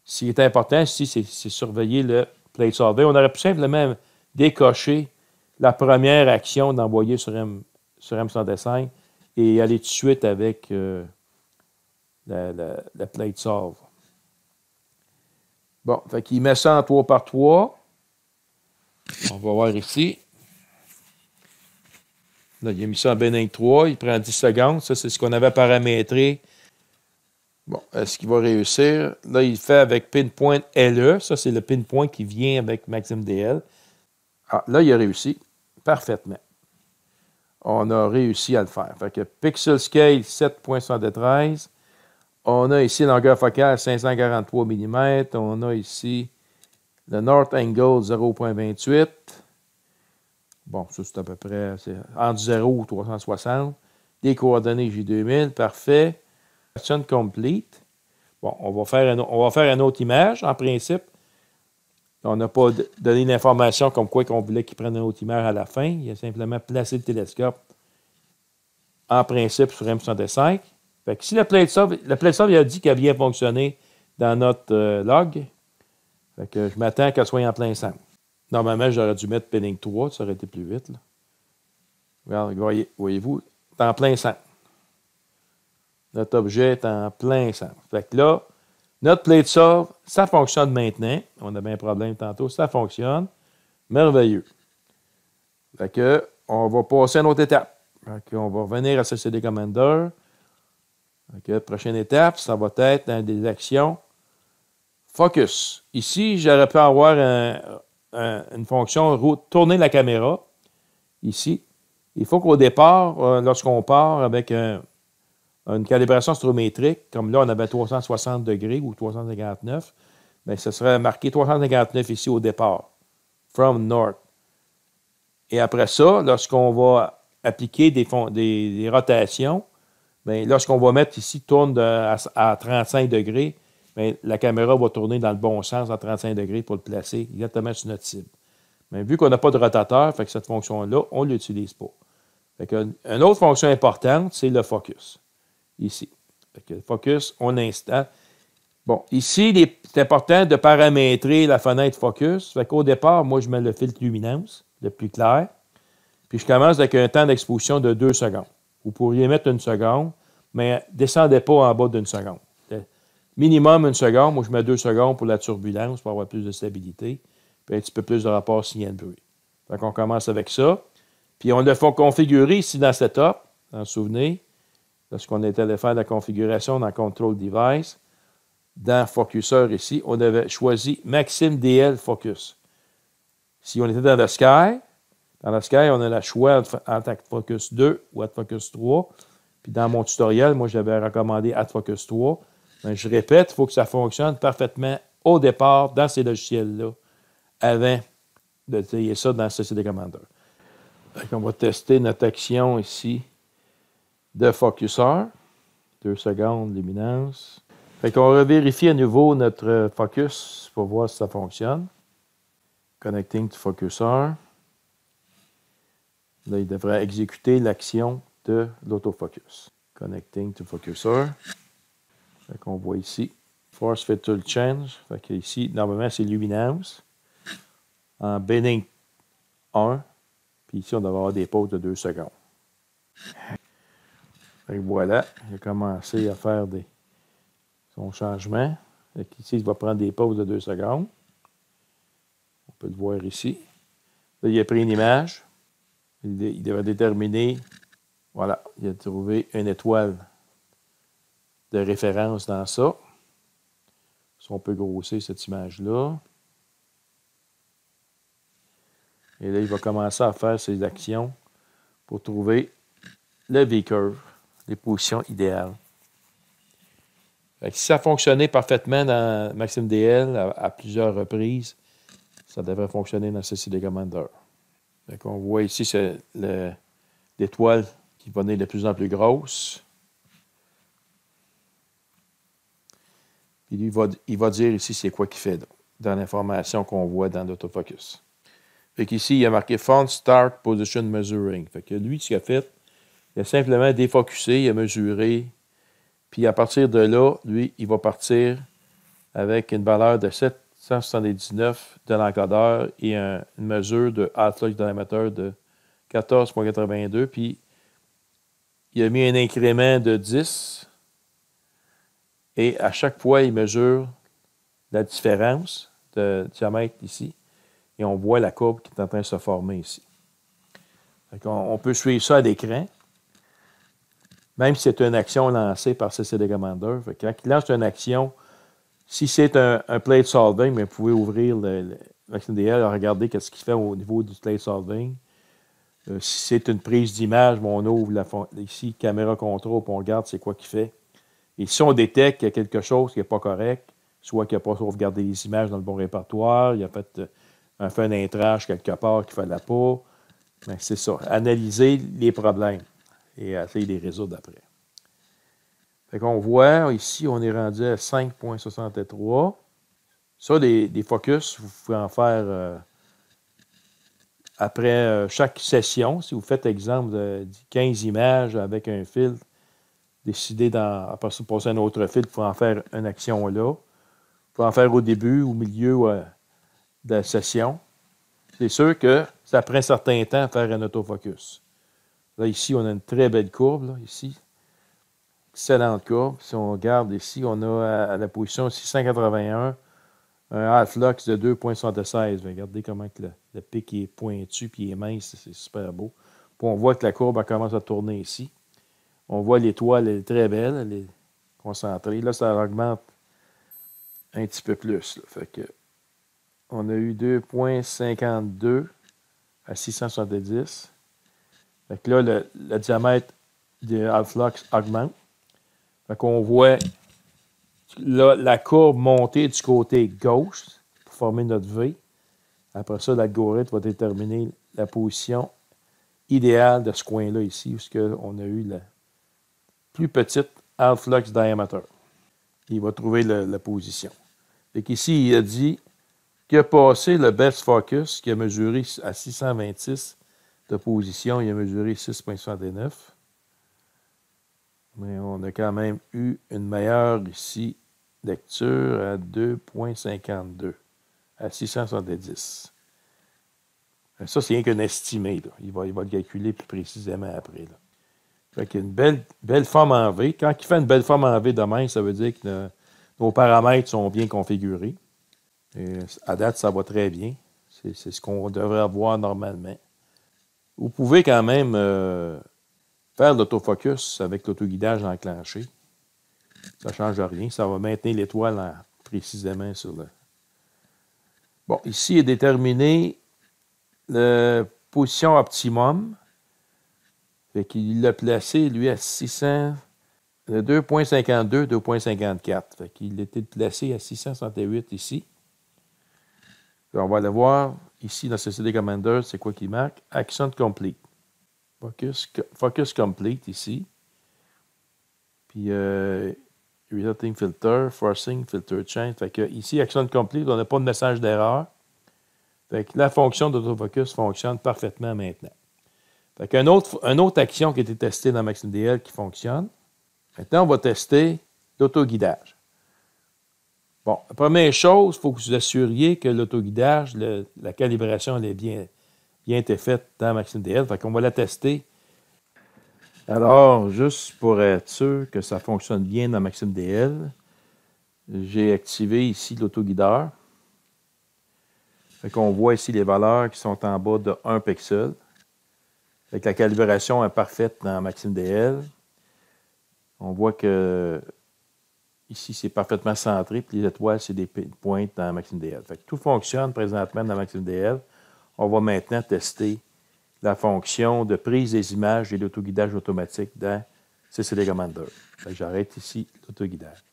Ce qui est important ici, c'est surveiller le Plate Solve. On aurait pu simplement décocher la première action d'envoyer sur M105 et aller tout de suite avec la Plate Solve. Bon, fait qu'il met ça en 3 par 3. On va voir ici. Là, il a mis ça en Benning 3. Il prend 10 secondes. Ça, c'est ce qu'on avait paramétré. Bon, est-ce qu'il va réussir? Là, il fait avec Pinpoint LE. Ça, c'est le Pinpoint qui vient avec Maxime DL. Là, il a réussi parfaitement. On a réussi à le faire. Fait que Pixel Scale 7.73. On a ici longueur focale 543 mm. On a ici le North Angle 0.28. Bon, ça, c'est à peu près entre 0 ou 360. Des coordonnées J2000. Parfait. Action complete. Bon, on va faire une autre image, en principe. On n'a pas donné l'information comme quoi qu'on voulait qu'il prenne une autre image à la fin. Il a simplement placé le télescope, en principe, sur M65. Fait que si le Plate Solve, il a dit qu'il a bien fonctionné dans notre log. Fait que je m'attends qu'elle soit en plein centre. Normalement, j'aurais dû mettre Pinning 3, ça aurait été plus vite. Là. Regarde, voyez-vous, c'est en plein centre. Notre objet est en plein centre. Fait que là, notre Plate Solve, ça fonctionne maintenant. On avait un problème tantôt. Ça fonctionne. Merveilleux. Fait que, on va passer à une autre étape. Fait que, on va revenir à CCD Commander. Fait que, prochaine étape, ça va être dans des actions. Focus. Ici, j'aurais pu avoir une fonction tourner la caméra. Ici. Il faut qu'au départ, lorsqu'on part avec une calibration astrométrique, comme là, on avait 360 degrés ou 359, bien, ce serait marqué 359 ici au départ. From North. Et après ça, lorsqu'on va appliquer des rotations, bien, lorsqu'on va mettre ici, tourne à 35 degrés, bien, la caméra va tourner dans le bon sens à 35 degrés pour le placer exactement sur notre cible. Mais vu qu'on n'a pas de rotateur, fait que cette fonction-là, on ne l'utilise pas. Fait que, une autre fonction importante, c'est le focus. Ici. Fait que le focus, on installe. Bon, ici, c'est important de paramétrer la fenêtre focus. Fait qu'au départ, moi, je mets le filtre luminance, le plus clair. Puis je commence avec un temps d'exposition de 2 secondes. Vous pourriez mettre 1 seconde, mais ne descendez pas en bas d'1 seconde. Minimum 1 seconde. Moi, je mets 2 secondes pour la turbulence, pour avoir plus de stabilité, puis un petit peu plus de rapport signal-bruit. Fait qu'on commence avec ça. Puis on le fait configurer ici dans Setup, en souvenir. lorsqu'on est allé faire la configuration dans Control Device, dans Focuseur ici, on avait choisi Maxim DL Focus. Si on était dans le Sky, on a le choix entre Focus 2 ou Focus 3. Puis dans mon tutoriel, moi, j'avais recommandé Focus 3. Mais je répète, il faut que ça fonctionne parfaitement au départ dans ces logiciels-là, avant de essayer ça dans CCD Commander. Donc, on va tester notre action ici de Focuseur. 2 secondes, l'éminence. Fait qu'on va vérifier à nouveau notre focus pour voir si ça fonctionne. Connecting to Focuseur. Là, il devrait exécuter l'action de l'autofocus. Connecting to Focuseur. Fait qu'on voit ici. Force Fit Tool Change. Fait que ici, normalement, c'est luminance. En Binning 1. Puis ici, on devrait avoir des pauses de 2 secondes. Fait que voilà, il a commencé à faire son changement. Fait ici, il va prendre des pauses de 2 secondes. On peut le voir ici. Là, il a pris une image. Il devrait déterminer, voilà, il a trouvé une étoile de référence dans ça. Si on peut grossir cette image-là. Et là, il va commencer à faire ses actions pour trouver le V-curve, les positions idéales. Fait que si ça fonctionnait parfaitement dans Maxim DL à plusieurs reprises, ça devrait fonctionner dans CCD Commander. Fait on voit ici c'est l'étoile qui va devenir de plus en plus grosse. Puis lui, il va dire ici c'est quoi qu'il fait dans l'information qu'on voit dans l'autofocus. Fait qu'ici, il a marqué Font Start Position Measuring. Fait que lui, ce qu'il a fait, il a simplement défocusé, il a mesuré. Puis à partir de là, lui, il va partir avec une valeur de 779 de l'encodeur et une mesure de Outlook diameter de 14,82. Puis il a mis un incrément de 10. Et à chaque fois, il mesure la différence de diamètre ici. Et on voit la courbe qui est en train de se former ici. On peut suivre ça à l'écran. Même si c'est une action lancée par CCD Commander. Quand il lance une action, si c'est un plate solving, mais vous pouvez ouvrir le Maxim DL et regarder ce qu'il fait au niveau du plate solving. Si c'est une prise d'image, on ouvre ici, caméra contrôle, puis on regarde c'est quoi qu'il fait. Et si on détecte qu'il y a quelque chose qui n'est pas correct, soit qu'il n'a pas sauvegardé les images dans le bon répertoire, il a fait un fenêtrage quelque part qu'il ne fallait pas, bien, c'est ça. Analyser les problèmes et essayer de les résoudre après. Fait qu'on voit, ici, on est rendu à 5,63. Ça, des focus, vous pouvez en faire après chaque session. Si vous faites, exemple, de 15 images avec un fil, décidez après ça, passer un autre fil, vous pouvez en faire une action là. Vous pouvez en faire au début, au milieu de la session. C'est sûr que ça prend un certain temps à faire un autofocus. Là, ici, on a une très belle courbe, là, ici. Excellente courbe. Si on regarde ici, on a à la position 681 un half-lux de 2,76. Regardez comment que le pic est pointu puis il est mince. C'est super beau. Puis on voit que la courbe elle commence à tourner ici. On voit l'étoile, elle est très belle. Elle est concentrée. Là, ça augmente un petit peu plus. Là. Fait que on a eu 2,52 à 670. Fait que là, le diamètre de half-lux augmente. Fait qu'on voit là, la courbe monter du côté gauche pour former notre V. Après ça, l'algorithme va déterminer la position idéale de ce coin-là ici, où on a eu la plus petite half-lux diameter. Il va trouver la position. Fait qu'ici, il a dit qu'il a passé le best focus, qui a mesuré à 626 de position, il a mesuré 6,69. Mais on a quand même eu une meilleure ici lecture à 2,52 à 670. Ça, c'est rien qu'un estimé. Là. Il va le calculer plus précisément après. Là. Fait qu'il y a une belle forme en V. Quand il fait une belle forme en V demain, ça veut dire que nos paramètres sont bien configurés. Et à date, ça va très bien. C'est ce qu'on devrait avoir normalement. Vous pouvez quand même faire l'autofocus avec l'autoguidage enclenché. Ça ne change rien. Ça va maintenir l'étoile précisément sur le... Bon, ici est déterminé la position optimum. Fait qu'il l'a placé, lui, à 600... 2.52, 2.54. Fait qu'il était placé à 668 ici. Puis on va aller voir ici dans CCD Commander, c'est quoi qui marque? Action complete. Focus complete ici. Puis Resulting filter, forcing filter change. Fait que ici, action complete, on n'a pas de message d'erreur. Fait que la fonction d'autofocus fonctionne parfaitement maintenant. Fait qu'une autre action qui a été testée dans MaximDL qui fonctionne. Maintenant, on va tester l'autoguidage. Bon, la première chose, il faut que vous assuriez que l'autoguidage, la calibration, elle est bien été faite dans MaximDL. Fait qu'on va la tester. Alors, juste pour être sûr que ça fonctionne bien dans MaximDL, j'ai activé ici l'autoguideur. Fait qu'on voit ici les valeurs qui sont en bas de 1 pixel. Fait que la calibration est parfaite dans MaximDL. On voit que ici, c'est parfaitement centré, puis les étoiles, c'est des pointes dans MaximDL. Fait que tout fonctionne présentement dans MaximDL. On va maintenant tester la fonction de prise des images et l'autoguidage automatique dans CCD Commander. J'arrête ici l'autoguidage.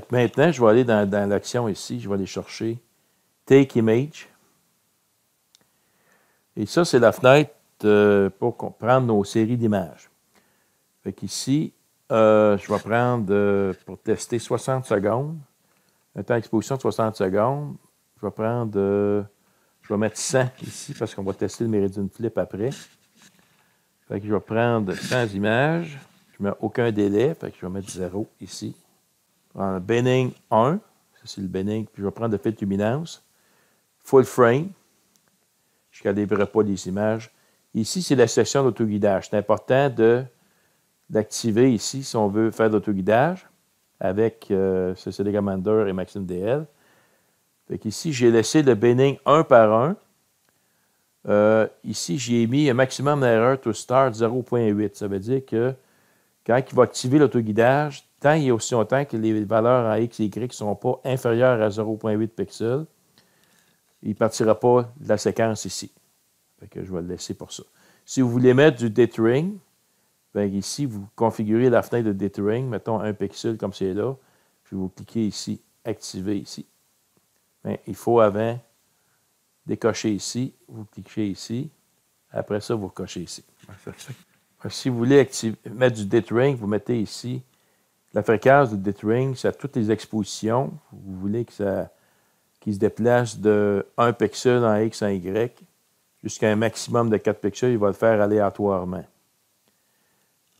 Maintenant, je vais aller dans l'action ici, je vais aller chercher Take Image. Et ça, c'est la fenêtre pour prendre nos séries d'images. Ici, je vais prendre, pour tester 60 secondes, un temps d'exposition de 60 secondes, je vais mettre 100 ici parce qu'on va tester le Meridian Flip après. Fait que je vais prendre 100 images, je ne mets aucun délai, fait que je vais mettre 0 ici. Je vais prendre Binning 1, ça c'est le Binning, puis je vais prendre le filtre luminance, Full Frame, je ne calibrerai pas les images. Ici, c'est la section d'autoguidage. C'est important d'activer ici si on veut faire de l'autoguidage avec CCD Commander et MaximDL. Fait qu'ici, j'ai laissé le binning un par un. Ici, j'ai mis un maximum d'erreur to start 0.8. Ça veut dire que quand il va activer l'autoguidage, tant et aussi longtemps que les valeurs en X et Y ne sont pas inférieures à 0.8 pixels, il ne partira pas de la séquence ici. Fait que je vais le laisser pour ça. Si vous voulez mettre du dithering, bien ici, vous configurez la fenêtre de dithering, mettons 1 pixel comme c'est là, puis vous cliquez ici, activer ici. Bien, il faut avant décocher ici, vous cliquez ici, après ça, vous cochez ici. Si vous voulez mettre du dithering, vous mettez ici la fréquence du dithering, c'est à toutes les expositions. Vous voulez qu'il se déplace de 1 pixel en X en Y jusqu'à un maximum de 4 pixels, il va le faire aléatoirement.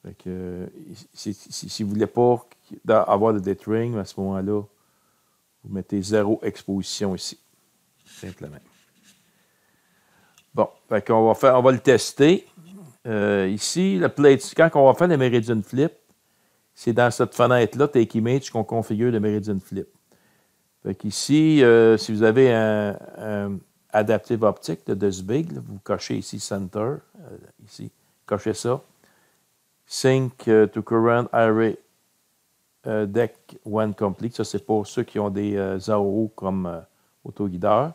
Fait que, si vous ne voulez pas avoir de dithering, à ce moment-là, vous mettez 0 exposition ici, simplement. Bon, fait qu'on on va le tester. Ici, le plate, quand on va faire le Meridian Flip, c'est dans cette fenêtre-là, Take Image, qu'on configure le Meridian Flip. Fait qu'ici, si vous avez un adaptive optique de ce big, là, vous cochez ici Center, ici, cochez ça. Sync to current array deck when complete. Ça, c'est pour ceux qui ont des AOO comme autoguideur.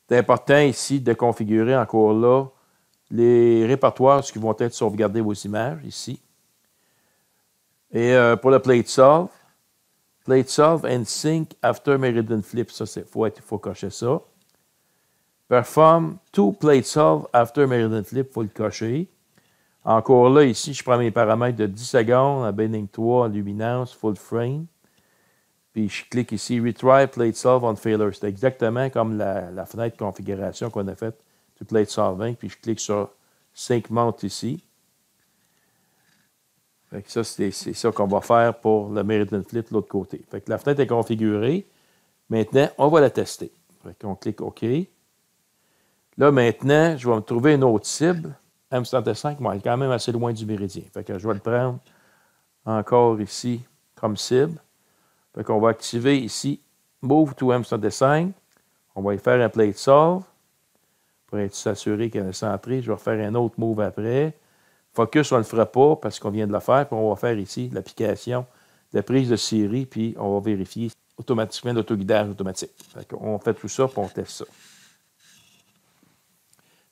C'est important ici de configurer encore là les répertoires qui vont être sauvegardés vos images ici. Et pour le Plate Solve and Sync after Meridian Flip. Ça, il faut cocher ça. Perform to Plate Solve after Meridian Flip, il faut le cocher. Encore là, ici, je prends mes paramètres de 10 secondes, à Binning 3, luminance, full frame. Puis je clique ici, Retry Plate Solve on Failure. C'est exactement comme la fenêtre de configuration qu'on a faite du Plate Solving. Puis je clique sur Sync Mount ici. Fait que ça, c'est ça qu'on va faire pour le Meridian Flip de l'autre côté. Fait que la fenêtre est configurée. Maintenant, on va la tester. Fait qu'on clique OK. Là, maintenant, je vais me trouver une autre cible. M65, moi, elle est quand même assez loin du méridien. Fait que je vais le prendre encore ici comme cible. Fait qu'on va activer ici Move to M65. On va y faire un Plate Solve pour être s'assurer qu'elle est centrée. Je vais faire un autre move après. Focus, on ne le fera pas parce qu'on vient de le faire. Puis on va faire ici l'application de prise de série, puis on va vérifier automatiquement l'autoguidage automatique. On fait tout ça, puis on teste ça.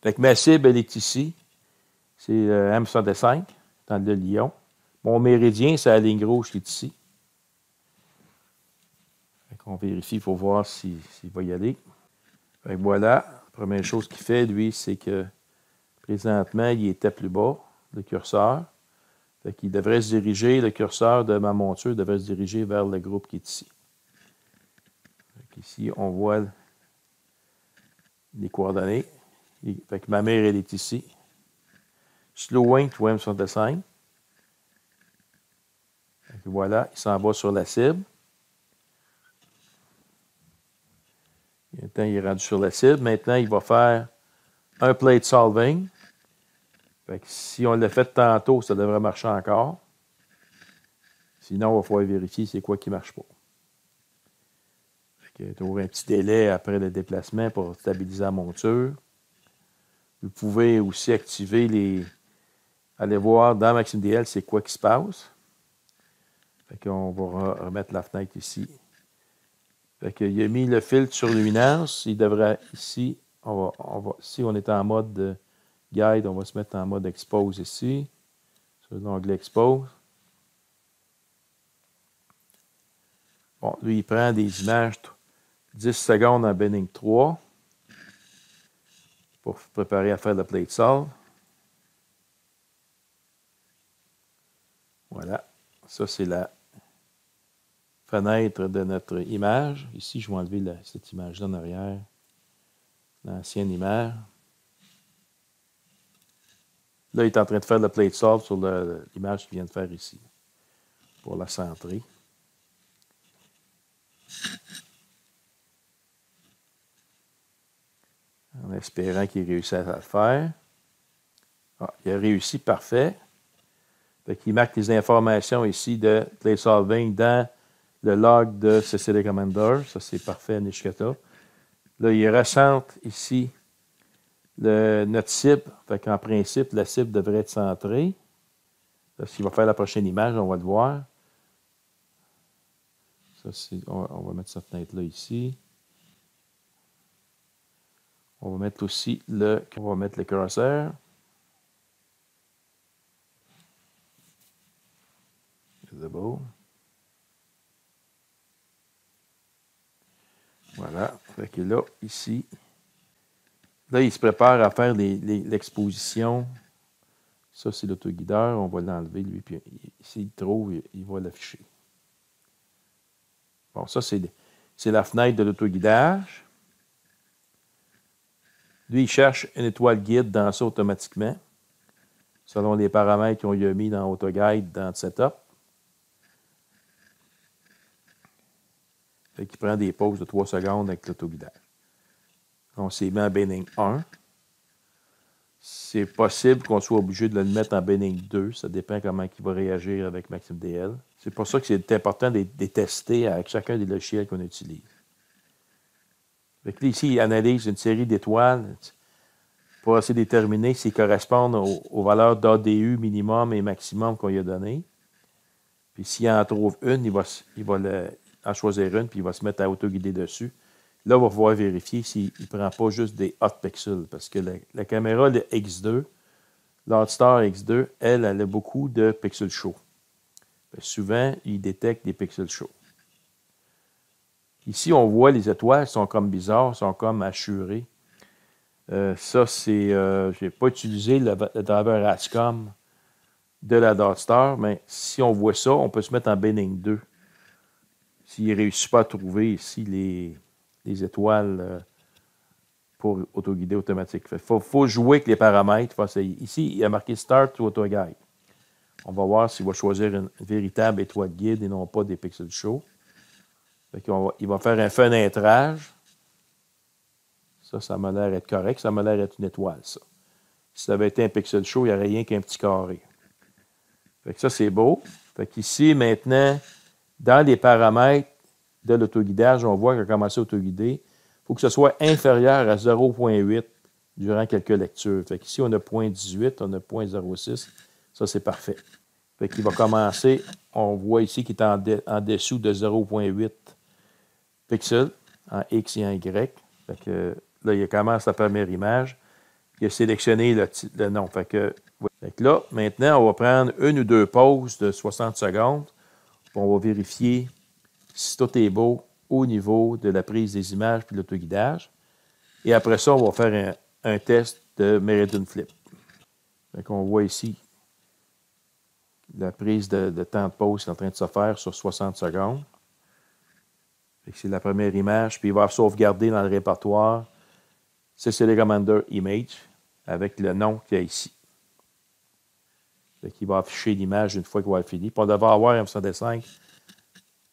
Fait que ma cible, elle est ici. C'est le M65, dans le Lyon. Mon méridien, c'est la ligne rouge qui est ici. Fait qu'on vérifie, il faut voir s'il va y aller. Fait que voilà, la première chose qu'il fait, lui, c'est que présentement, il était plus bas, le curseur. Fait qu'il devrait se diriger, le curseur de ma monture devrait se diriger vers le groupe qui est ici. Fait ici, on voit les coordonnées. Fait que ma mère, elle est ici. Slowing to M65. Voilà, il s'en va sur la cible. Maintenant, il est rendu sur la cible. Maintenant, il va faire un plate solving. Fait que si on l'a fait tantôt, ça devrait marcher encore. Sinon, il va falloir vérifier c'est quoi qui ne marche pas. Il y a toujours un petit délai après le déplacement pour stabiliser la monture. Vous pouvez aussi activer les... Allez voir dans MaximDL c'est quoi qui se passe. Fait qu'on va remettre la fenêtre ici. Fait qu'il a mis le filtre sur luminance. Il devrait ici, si on est en mode guide, on va se mettre en mode expose ici. Sur l'onglet expose. Bon, lui, il prend des images 10 secondes en Bending 3 pour préparer à faire le plate solve. Voilà. Ça, c'est la fenêtre de notre image. Ici, je vais enlever cette image-là en arrière. L'ancienne image. Là, il est en train de faire le plate solve sur l'image qu'il vient de faire ici. Pour la centrer. En espérant qu'il réussisse à le faire. Ah, il a réussi, parfait. Il marque les informations ici de plate solving dans le log de CCD Commander. Ça, c'est parfait, Nishikata. Là, il recentre ici notre cible. En principe, la cible devrait être centrée. Là, s'il va faire la prochaine image, on va le voir. Ça, on va mettre cette fenêtre-là ici. On va mettre aussi le curseur. C'est beau. Voilà. Fait que là, ici, là, il se prépare à faire l'exposition. Ça, c'est l'autoguideur. On va l'enlever, lui. Puis s'il trouve, il va l'afficher. Bon, ça, c'est la fenêtre de l'autoguidage. Lui, il cherche une étoile guide dans ça automatiquement, selon les paramètres qu'on lui a mis dans AutoGuide, dans le setup. Fait qu'il prend des pauses de 3 secondes avec l'autoguidage. On s'est mis en Bending 1. C'est possible qu'on soit obligé de le mettre en Bending 2. Ça dépend comment il va réagir avec MaximDL. C'est pour ça que c'est important de les tester avec chacun des logiciels qu'on utilise. Fait que là, ici, il analyse une série d'étoiles pour essayer de déterminer s'ils correspondent aux valeurs d'ADU minimum et maximum qu'on lui a données. Puis s'il en trouve une, il va en choisir une, puis il va se mettre à autoguider dessus. Là, on va pouvoir vérifier s'il ne prend pas juste des hot pixels, parce que la caméra, le X2, l'Artstar X2, elle a beaucoup de pixels chauds. Souvent, il détecte des pixels chauds. Ici, on voit les étoiles sont comme bizarres, sont comme hachurées. Ça, c'est... je n'ai pas utilisé le driver ASCOM de la Darkstar, mais si on voit ça, on peut se mettre en Bending 2. S'il ne réussit pas à trouver ici les étoiles pour autoguider automatique. Il faut jouer avec les paramètres. Ici, il a marqué Start to AutoGuide. On va voir s'il va choisir une véritable étoile guide et non pas des pixels chauds. Il va faire un fenêtrage. Ça m'a l'air d'être correct. Ça m'a l'air d'être une étoile, ça. Si ça avait été un pixel chaud, il n'y aurait rien qu'un petit carré. Ça, c'est beau. Ici, maintenant, dans les paramètres de l'autoguidage, on voit qu'il a commencé à autoguider. Il faut que ce soit inférieur à 0.8 durant quelques lectures. Ici, on a 0.18, on a 0.06. Ça, c'est parfait. Fait qu'il va commencer, on voit ici qu'il est en dessous de 0,8 pixels, en X et en Y. Fait que là, il commence la première image. Il a sélectionné le nom. Fait que là, maintenant, on va prendre une ou deux pauses de 60 secondes. Puis on va vérifier si tout est beau au niveau de la prise des images puis l'autoguidage. Et après ça, on va faire un test de Meridian Flip. Fait qu'on voit ici la prise de temps de pause qui est en train de se faire sur 60 secondes. C'est la première image. Puis il va sauvegarder dans le répertoire CCD Commander Image avec le nom qu'il y a ici. Il va afficher l'image une fois qu'il va être fini. Puis on devrait avoir un M65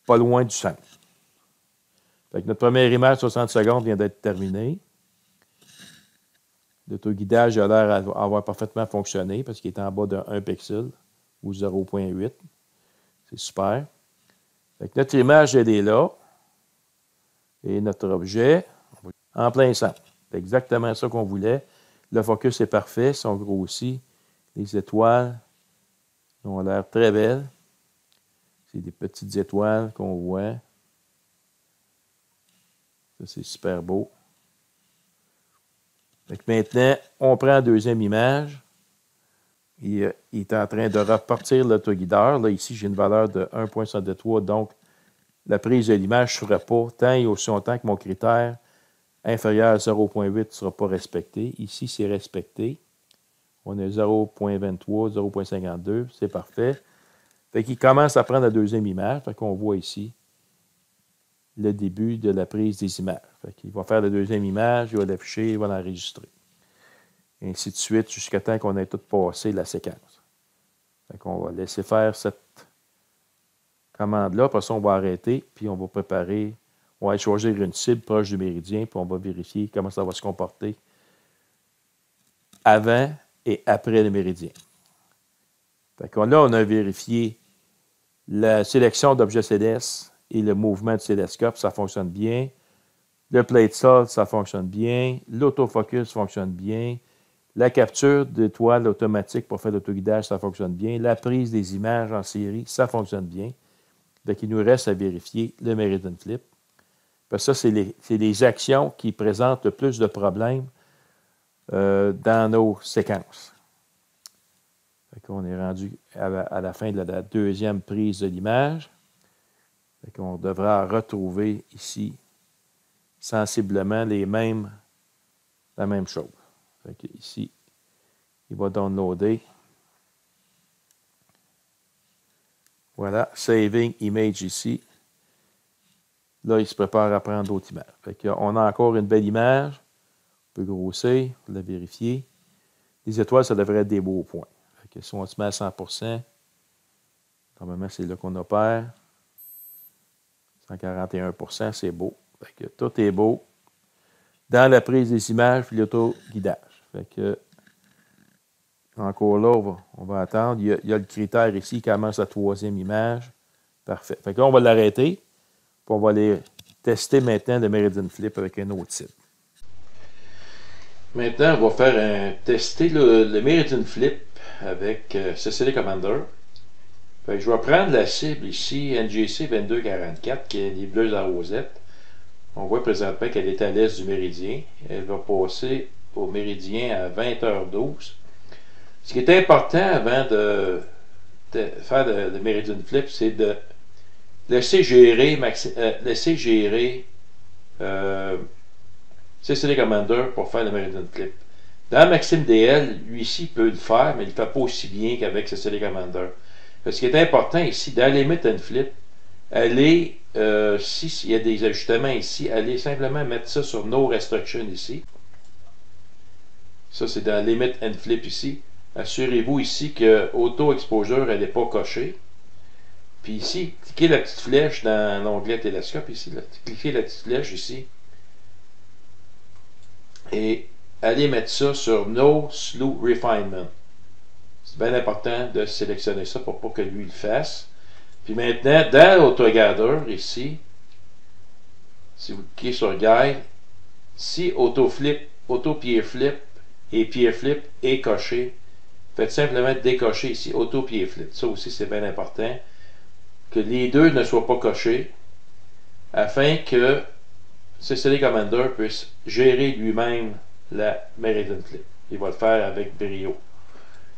pas loin du centre. Notre première image 60 secondes vient d'être terminée. L'autoguidage a l'air d'avoir parfaitement fonctionné parce qu'il est en bas de 1 pixel ou 0,8. C'est super. Notre image, elle est là. Et notre objet, en plein centre. C'est exactement ça qu'on voulait. Le focus est parfait. Ils sont grossis. Les étoiles ont l'air très belles. C'est des petites étoiles qu'on voit. Ça, c'est super beau. Maintenant, on prend la deuxième image. Il est en train de repartir l'autoguideur. Là, ici, j'ai une valeur de 1,73. Donc, la prise de l'image ne se fera pas tant et aussi longtemps que mon critère inférieur à 0,8 ne sera pas respecté. Ici, c'est respecté. On a 0,23, 0,52. C'est parfait. Fait qu'il commence à prendre la deuxième image. Fait qu'on voit ici le début de la prise des images. Fait qu'il va faire la deuxième image, il va l'afficher, il va l'enregistrer. Et ainsi de suite, jusqu'à temps qu'on ait tout passé la séquence. Fait qu'on va laisser faire cette commande-là. Après ça, on va arrêter, puis on va préparer, on va aller choisir une cible proche du méridien, puis on va vérifier comment ça va se comporter avant et après le méridien. Fait que là, on a vérifié la sélection d'objets célestes et le mouvement du célescope, ça fonctionne bien. Le plate salt, ça fonctionne bien. L'autofocus fonctionne bien. La capture d'étoiles automatique pour faire l'autoguidage, ça fonctionne bien. La prise des images en série, ça fonctionne bien. Donc, il nous reste à vérifier le Meridian Flip. Parce que ça, c'est les actions qui présentent le plus de problèmes dans nos séquences. On est rendu à la fin de la deuxième prise de l'image. On devra retrouver ici sensiblement la même chose. Ici, il va downloader. Voilà, Saving Image ici. Là, il se prépare à prendre d'autres images. On a encore une belle image. On peut grossir, la vérifier. Les étoiles, ça devrait être des beaux points. Si on se met à 100%, normalement, c'est là qu'on opère. 141%, c'est beau. Tout est beau dans la prise des images et l'autoguidage. Encore là, on va attendre. Il y a le critère ici qui commence la troisième image. Parfait. Là, on va l'arrêter. Puis on va aller tester maintenant le Meridian Flip avec un autre site. Maintenant, on va tester le Meridian Flip avec CCD Commander. Je vais prendre la cible ici, NGC 2244, qui est les bleues à rosette. On voit présentement qu'elle est à l'est du méridien. Elle va passer au méridien à 20h12. Ce qui est important avant de faire le Meridian Flip, c'est de laisser gérer CCD Commander pour faire le Meridian Flip. Dans Maxime DL, lui ici peut le faire, mais il ne le fait pas aussi bien qu'avec CCD Commander. Ce qui est important ici, dans Limit and Flip, allez, s'il y a des ajustements ici, allez simplement mettre ça sur No Restriction ici. Ça, c'est dans Limit and Flip ici. Assurez-vous ici que Auto Exposure, elle n'est pas cochée. Puis ici, cliquez la petite flèche dans l'onglet Télescope ici. Là. Cliquez la petite flèche ici. Et allez mettre ça sur No Slew Refinement. C'est bien important de sélectionner ça pour pas que lui le fasse. Puis maintenant, dans l'autoguideur ici, si vous cliquez sur Guide, si Auto Pied Flip et Pied Flip est coché, faites simplement décocher ici, auto pied flip. Ça aussi, c'est bien important. Que les deux ne soient pas cochés afin que CCD Commander puisse gérer lui-même la Meridian Flip. Il va le faire avec brio.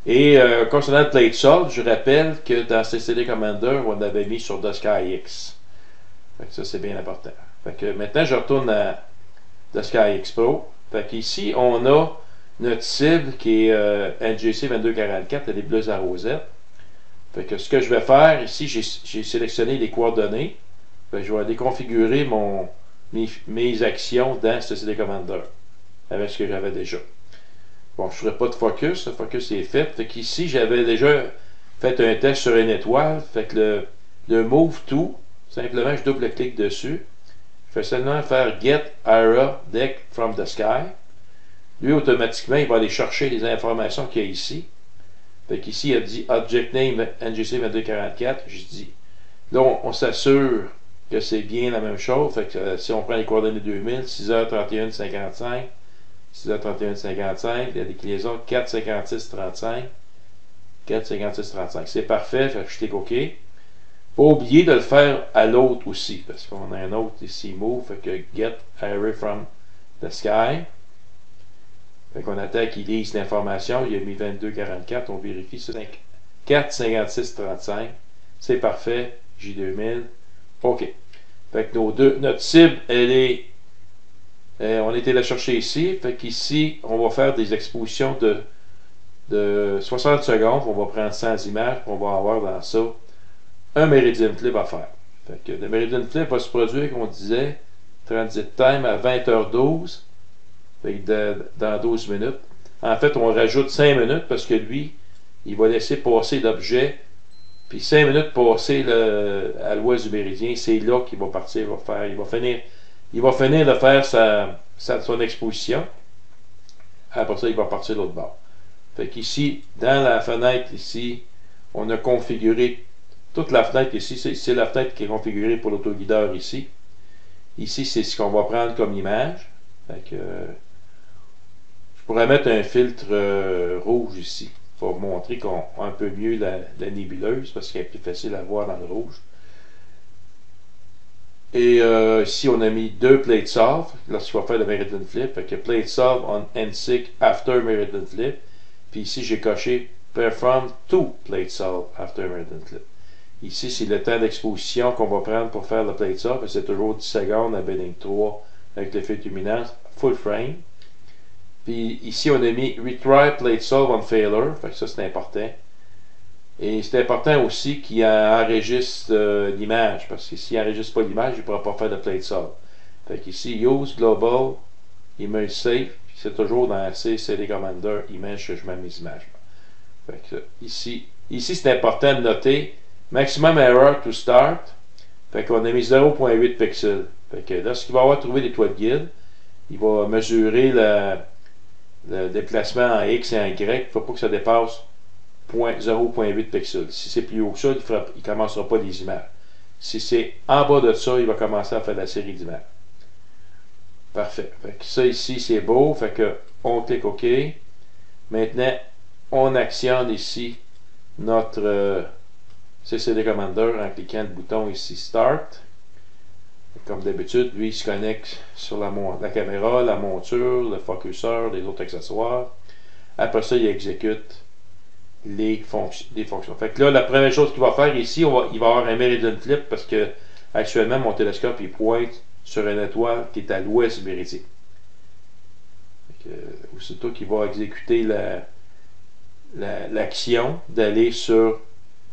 Et concernant le Plate Solve, je rappelle que dans CCD Commander, on avait mis sur DSkyX. Fait que ça, c'est bien important. Fait que maintenant, je retourne à DSkyX Pro. Fait qu'ici, on a notre cible qui est NGC 2244, elle est bleue à rosette. Fait que ce que je vais faire ici, j'ai sélectionné les coordonnées. Fait que je vais aller configurer mes actions dans CCD Commander avec ce que j'avais déjà. Bon, je ne ferai pas de focus. Le focus est fait. Fait qu'ici, j'avais déjà fait un test sur une étoile. Fait que le Move To, simplement, je double-clique dessus. Je fais seulement faire Get Aera Deck from the Sky. Lui, automatiquement, il va aller chercher les informations qu'il y a ici. Fait qu'ici, il a dit Object Name NGC 2244. Je dis, là, on s'assure que c'est bien la même chose. Fait que si on prend les coordonnées 2000, 6h31-55, 6h31-55, la déclinaison 4-56-35, 4-56-35. C'est parfait, fait que je clique OK. Pas oublier de le faire à l'autre aussi, parce qu'on a un autre ici, Move, fait que Get Array from the Sky. Fait qu'on attend qu'il lise l'information, il a mis 22-44, on vérifie ça. 4-56-35, c'est parfait, J2000, OK. Fait que notre cible, elle est on était la chercher ici. Fait qu'ici, on va faire des expositions de 60 secondes. On va prendre 100 images. On va avoir dans ça un Meridian Flip à faire. Fait que le Meridian Flip va se produire, comme on disait, transit time à 20h12. Fait que dans 12 minutes. En fait, on rajoute 5 minutes parce que lui, il va laisser passer l'objet. Puis 5 minutes passer à l'ouest du méridien. C'est là qu'il va partir. Il va finir de faire son exposition. Après ça, il va partir de l'autre bord. Fait qu'ici, dans la fenêtre ici, on a configuré toute la fenêtre ici. C'est la fenêtre qui est configurée pour l'autoguideur ici. Ici, c'est ce qu'on va prendre comme image. Fait que, je pourrais mettre un filtre rouge ici pour montrer qu'on a un peu mieux la nébuleuse parce qu'elle est plus facile à voir dans le rouge. Et ici, on a mis deux Plate Solve lorsqu'il va faire le Meridian Flip. Fait que Plate Solve on NSYNC after Meridian Flip. Puis ici, j'ai coché Perform to Plate Solve after Meridian Flip. Ici, c'est le temps d'exposition qu'on va prendre pour faire le Plate Solve. C'est toujours 10 secondes à Bedding 3 avec le filtre luminance full frame. Puis ici, on a mis Retry Plate Solve on Failure. Fait que ça, c'est important. Et c'est important aussi qu'il enregistre l'image, parce que s'il n'enregistre pas l'image, il ne pourra pas faire de Plate Solve. Fait qu'ici, Use Global Image Safe, puis c'est toujours dans CCD Commander Image que je mets mes images. Fait que ici c'est important de noter Maximum Error to Start. Fait qu'on a mis 0.8 pixels. Fait que lorsqu'il va avoir trouvé des toits de guide, il va mesurer le déplacement en X et en Y. Il ne faut pas que ça dépasse 0.8 pixels. Si c'est plus haut que ça, il ne commencera pas les images. Si c'est en bas de ça, il va commencer à faire la série d'images. Parfait. Fait que ça ici, c'est beau. Fait que on clique OK. Maintenant, on actionne ici notre CCD Commander en cliquant le bouton ici Start. Comme d'habitude, lui, il se connecte sur la caméra, la monture, le focuseur, les autres accessoires. Après ça, il exécute les fonctions. Fait que là, la première chose qu'il va faire ici, il va avoir un Meridian Flip parce que actuellement, mon télescope, il pointe sur une étoile qui est à l'ouest du méridien. Aussitôt qu'il va exécuter l'action d'aller sur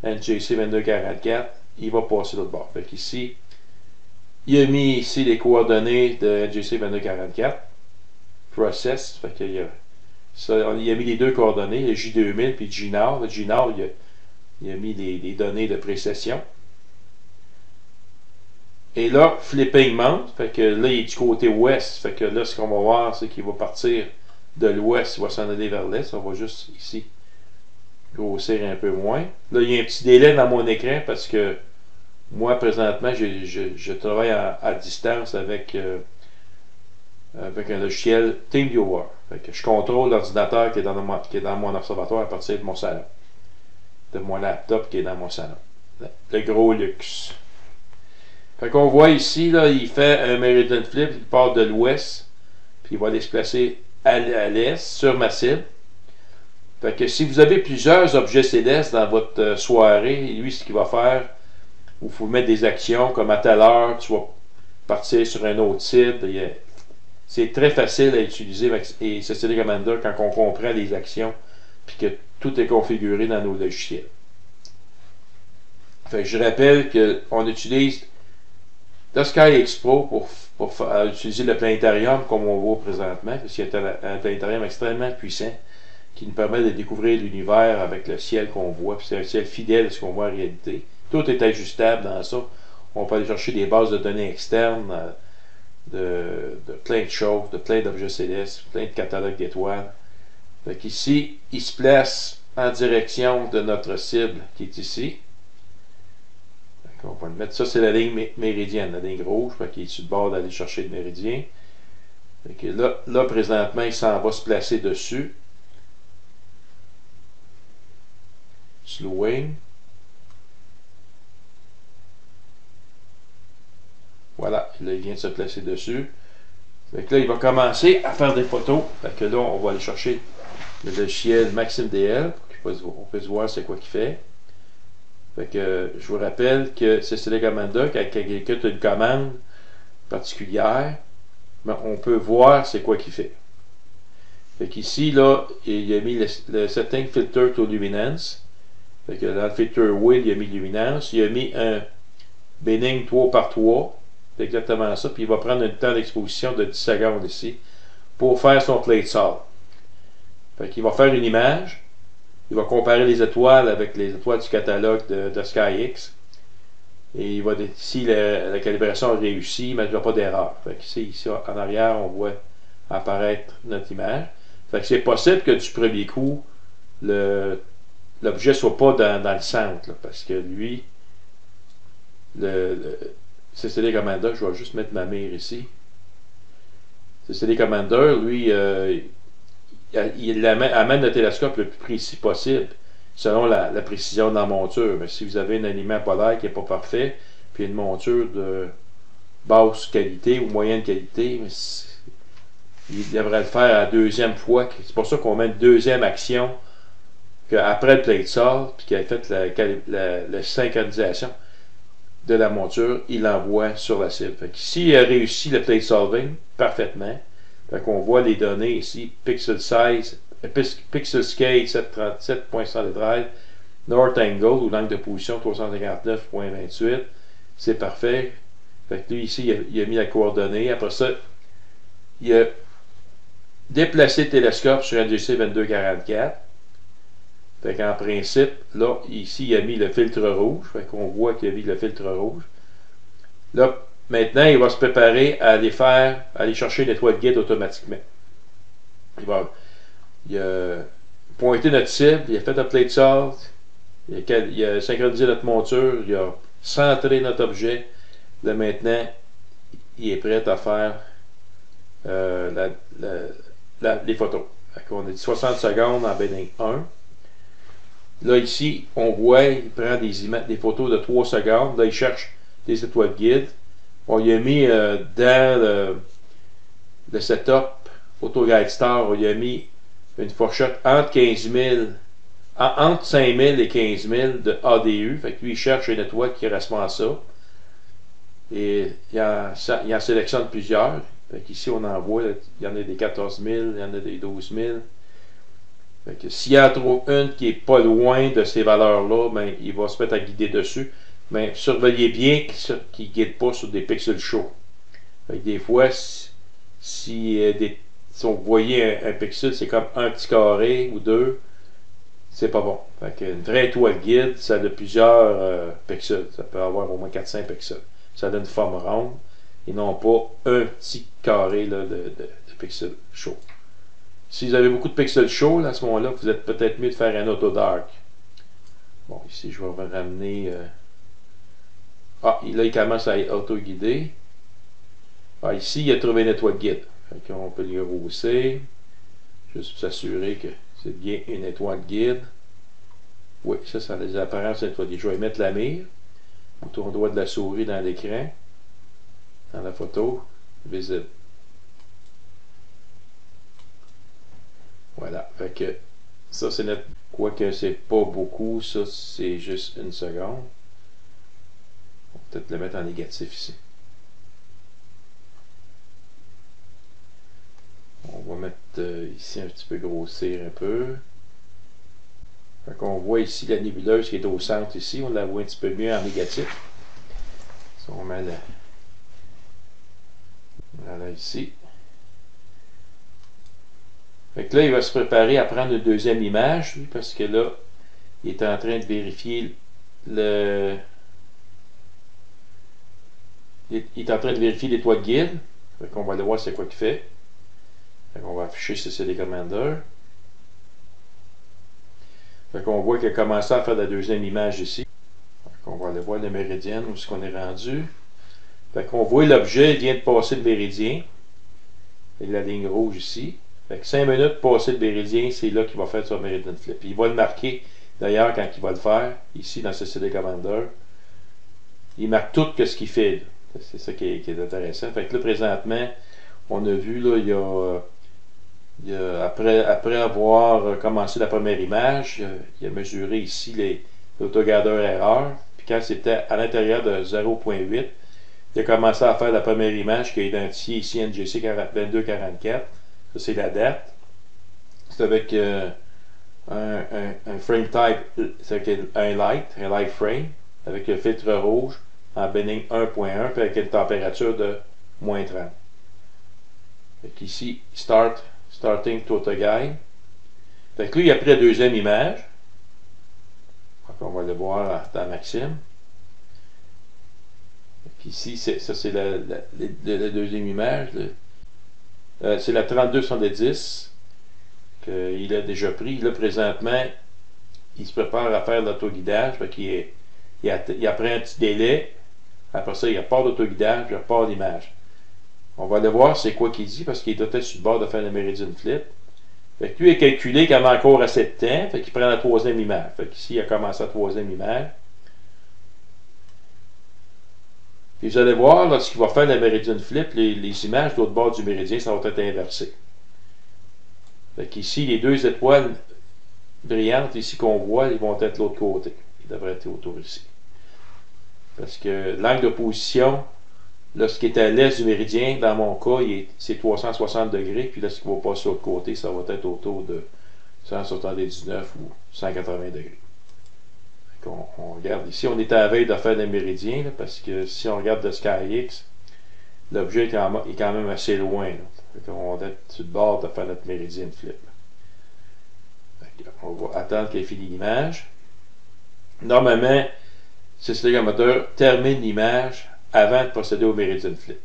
NGC 2244, il va passer de l'autre bord. Fait qu'ici, il a mis ici les coordonnées de NGC 2244. Process. Fait qu'il il a mis les deux coordonnées, le J2000 puis le J-Nord. Le J-Nord, il a mis les données de précession. Et là, flipping monte. Fait que là, il est du côté ouest. Fait que là, ce qu'on va voir, c'est qu'il va partir de l'ouest, il va s'en aller vers l'est. On va juste ici grossir un peu moins. Là, il y a un petit délai dans mon écran parce que moi, présentement, je travaille à distance avec avec un logiciel TeamViewer. Fait que je contrôle l'ordinateur qui est dans mon observatoire à partir de mon salon. De mon laptop qui est dans mon salon. Le gros luxe. Fait qu'on voit ici, là, il fait un Meridian Flip, il part de l'ouest, puis il va aller se placer à l'est, sur ma cible. Fait que si vous avez plusieurs objets célestes dans votre soirée, lui, ce qu'il va faire, vous mettre des actions, comme à telle heure, tu vas partir sur un autre cible. C'est très facile à utiliser et CCD Commander quand on comprend les actions, puis que tout est configuré dans nos logiciels. Fait que je rappelle qu'on utilise le SkyX Pro pour utiliser le planétarium comme on voit présentement, parce qu'il y a un planétarium extrêmement puissant qui nous permet de découvrir l'univers avec le ciel qu'on voit. C'est un ciel fidèle à ce qu'on voit en réalité. Tout est ajustable dans ça. On peut aller chercher des bases de données externes de plein de choses, de plein d'objets célestes, plein de catalogues d'étoiles. Ici, il se place en direction de notre cible qui est ici. On va le mettre, ça c'est la ligne méridienne, la ligne rouge, qui est sur le bord d'aller chercher le méridien. Là, présentement, il s'en va se placer dessus. Slowing. Voilà, là, il vient de se placer dessus. Là, il va commencer à faire des photos. Là, on va aller chercher le logiciel MaximDL pour qu'on puisse voir c'est quoi qu'il fait. Je vous rappelle que CCD Commander, quand quelqu'un a une commande particulière, on peut voir c'est quoi qu'il fait. Ici, là, il a mis le Setting Filter to Luminance. Dans le Filter Wheel, il a mis Luminance. Il a mis un Benign 3x3. C'est exactement ça. Puis il va prendre un temps d'exposition de 10 secondes ici pour faire son plate solve. Il va faire une image. Il va comparer les étoiles avec les étoiles du catalogue de SkyX. Et il va, si la calibration a réussi, il ne mettra pas d'erreur. Ici, en arrière, on voit apparaître notre image. C'est possible que du premier coup, l'objet ne soit pas dans le centre. Là, parce que lui, le CCD Commander, je vais juste mettre ma mire ici. CCD Commander, lui, il amène le télescope le plus précis possible selon la précision de la monture. Mais si vous avez un aliment polaire qui n'est pas parfait, puis une monture de basse qualité ou moyenne qualité, il devrait le faire à la deuxième fois. C'est pour ça qu'on met une deuxième action après le plate solve, puis qu'il a fait la synchronisation de la monture, il l'envoie sur la cible. Ici, il a réussi le plate solving parfaitement. On voit les données ici, pixel size, pixel scale 737.113, north angle ou l'angle de position 359.28, c'est parfait. Lui ici, il a mis la coordonnée. Après ça, il a déplacé le télescope sur NGC 2244. En principe, là, ici, il a mis le filtre rouge. On voit qu'il a mis le filtre rouge. Là, maintenant, il va se préparer à aller chercher l'étoile guide automatiquement. Il a pointé notre cible, il a fait un plate solve, il a synchronisé notre monture, il a centré notre objet. Là, maintenant, il est prêt à faire les photos. On a dit 60 secondes en Benign 1. Là, ici, on voit, il prend des photos de 3 secondes. Là, il cherche des étoiles guides. Il a mis dans le setup AutoGuide Star, il a mis une fourchette entre 5 000 et 15 000 de ADU. Lui, il cherche une étoile qui correspond à ça. Et il en sélectionne plusieurs. Ici, on en voit, il y en a des 14 000, il y en a des 12 000. S'il y en trouve une qui n'est pas loin de ces valeurs-là, il va se mettre à guider dessus. Mais surveillez bien qu'il ne guide pas sur des pixels chauds. Des fois, si vous voyez un pixel, c'est comme un petit carré ou deux, c'est pas bon. Une vraie étoile guide, ça a plusieurs pixels. Ça peut avoir au moins 400 pixels. Ça donne une forme ronde et non pas un petit carré là, de pixels chauds. Si vous avez beaucoup de pixels chauds, à ce moment-là, vous êtes peut-être mieux de faire un auto dark. Bon, ici, je vais ramener. Là, il commence à être auto-guidé. Ici, il a trouvé une étoile guide. Fait qu'on peut le grossir. Juste pour s'assurer que c'est bien une étoile guide. Oui, ça a des apparences d'étoile. Je vais mettre la mire. Bouton droit de la souris dans l'écran. Dans la photo. Visible. Voilà. Fait que ça, c'est notre. Quoique c'est pas beaucoup, ça, c'est juste une seconde. On va peut-être le mettre en négatif ici. On va mettre ici un petit peu grossir un peu. Fait qu'on voit ici la nébuleuse qui est au centre ici. On la voit un petit peu mieux en négatif. Si on met la. Voilà ici. Fait que là, il va se préparer à prendre une deuxième image, lui, parce que là, il est en train de vérifier le. Il est en train de vérifier l'étoile guide. Fait qu'on va aller voir c'est quoi qu'il fait. Fait qu'on va afficher CCD Commander. Fait qu'on voit qu'il a commencé à faire la deuxième image ici. Fait qu'on va aller voir le méridien, où est-ce qu'on est rendu. Fait qu'on voit l'objet vient de passer le méridien. Et la ligne rouge ici. Fait que 5 minutes passer le méridien, c'est là qu'il va faire son méridien flip. Puis il va le marquer, d'ailleurs, quand il va le faire, ici dans CCD Commander. Il marque tout ce qu'il fait. C'est ça qui est intéressant. Fait que là, présentement, on a vu, là, après avoir commencé la première image, il a mesuré ici l'autogadeur erreur. Puis quand c'était à l'intérieur de 0.8, il a commencé à faire la première image qui a identifié ici NGC 2244. Ça, c'est la date. C'est avec un frame type, c'est un light frame, avec le filtre rouge en Benning 1.1, puis avec une température de moins 30. Fait qu'ici, starting to autoguide. Fait que lui, il a pris la deuxième image. Donc, on va le voir dans Maxime. Ici, ça c'est la deuxième image. C'est la 3270 qu'il a déjà pris. Là, présentement, il se prépare à faire l'autoguidage. Il apprend un petit délai. Après ça, il repart l'autoguidage, il repart l'image. On va aller voir c'est quoi qu'il dit parce qu'il est peut-être sur le bord de faire le Meridian Flip. Fait que lui, il a calculé qu'il avait encore assez de temps. Fait qu'il prend la troisième image. Fait qu'ici, il a commencé la troisième image. Puis vous allez voir, lorsqu'il va faire le Meridian Flip, les images de l'autre bord du méridien, ça va être inversé. Fait qu'ici, les deux étoiles brillantes ici qu'on voit, ils vont être de l'autre côté. Ils devraient être autour ici. Parce que l'angle de position, lorsqu'il est à l'est du méridien, dans mon cas, c'est 360 degrés, puis lorsqu'il va passer de l'autre côté, ça va être autour de 179 ou 180 degrés. On regarde ici, on est à la veille de faire le méridien, là, parce que si on regarde de SkyX, l'objet est quand même assez loin. On va être sur le bord de faire notre méridien flip. On va attendre qu'elle finisse l'image. Normalement, CCD Commander termine l'image avant de procéder au méridien flip.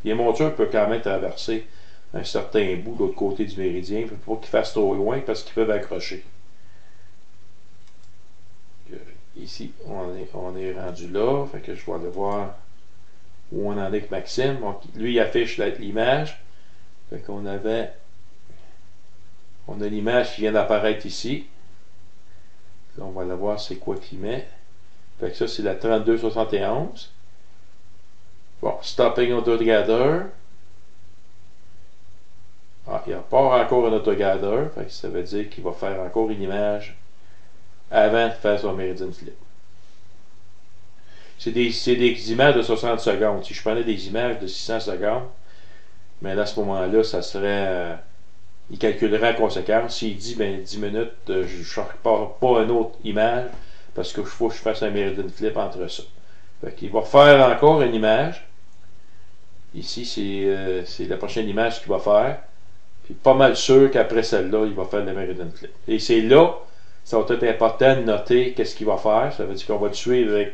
Les montures peuvent quand même traverser un certain bout de l'autre côté du méridien. Il ne faut pas qu'ils fassent trop loin parce qu'ils peuvent accrocher. Ici, on est rendu là. Fait que je vais aller voir où on en est avec Maxime. Donc, lui, il affiche l'image. Fait qu'on on a l'image qui vient d'apparaître ici. Là, on va aller voir c'est quoi qu'il met. Fait que ça, c'est la 3271. Bon, stopping autogather. Ah, il repart encore un autogather. Fait que ça veut dire qu'il va faire encore une image avant de faire son Meridian Flip. C'est des images de 60 secondes. Si je prenais des images de 600 secondes, mais là, à ce moment-là, ça serait. Il calculerait en conséquence. S'il dit, ben 10 minutes, je ne repars pas une autre image parce qu'il faut que je fasse un Meridian Flip entre ça. Fait qu'il va faire encore une image. Ici, c'est la prochaine image qu'il va faire. Puis pas mal sûr qu'après celle-là, il va faire le Meridian Flip. Et c'est là, ça va être important de noter qu'est-ce qu'il va faire. Ça veut dire qu'on va le suivre avec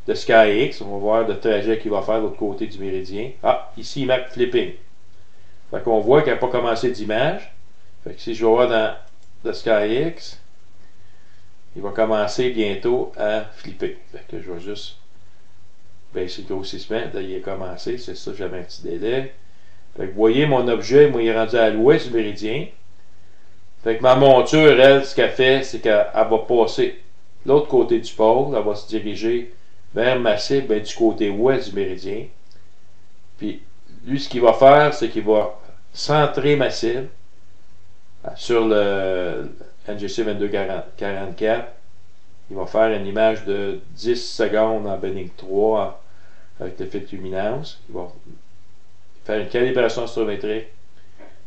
le SkyX. On va voir le trajet qu'il va faire de l'autre côté du méridien. Ah, ici, il marque flipping. Fait qu'on voit qu'il n'a pas commencé d'image. Fait que si je vais voir dans le SkyX, il va commencer bientôt à flipper. Fait que je vais juste baisser le grossissement. Là, il a commencé. C'est ça, j'avais un petit délai. Fait que vous voyez mon objet, moi il est rendu à l'ouest du méridien. Fait que ma monture, elle, ce qu'elle fait, c'est qu'elle va passer l'autre côté du pôle, elle va se diriger vers ma cible, ben, du côté ouest du méridien. Puis lui, ce qu'il va faire, c'est qu'il va centrer ma cible sur le NGC 2244. Il va faire une image de 10 secondes en Benning 3 avec le filtre luminance. Il va faire une calibration astrométrique.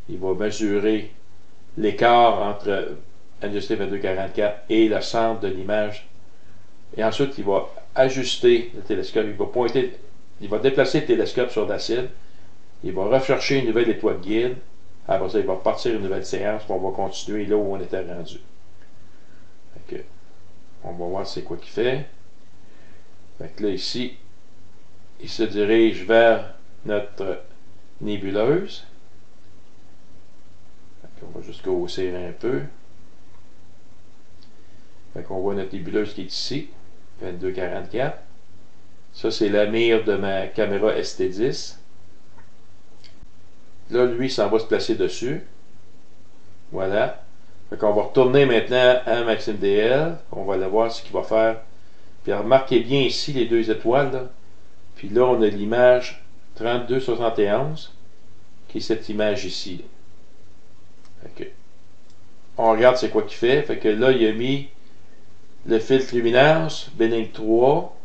Il va mesurer l'écart entre NGC 2244 et le centre de l'image. Et ensuite, il va ajuster le télescope. Il va déplacer le télescope sur la cible. Il va rechercher une nouvelle étoile guide. Après ça, il va partir une nouvelle séance. Puis on va continuer là où on était rendu. Fait que, on va voir c'est quoi qu'il fait. Fait que là, ici, il se dirige vers notre nébuleuse. On va juste grossir un peu. Fait qu'on voit notre nébuleuse qui est ici, 2244. Ça, c'est la mire de ma caméra ST10. Là, lui, ça va se placer dessus. Voilà. Fait qu'on va retourner maintenant à Maxime DL. On va aller voir ce qu'il va faire. Puis remarquez bien ici les deux étoiles. Là. Puis là, on a l'image 3271, qui est cette image ici. Fait que, on regarde c'est quoi qu'il fait. Fait que là, il a mis le filtre luminance, Benning 3.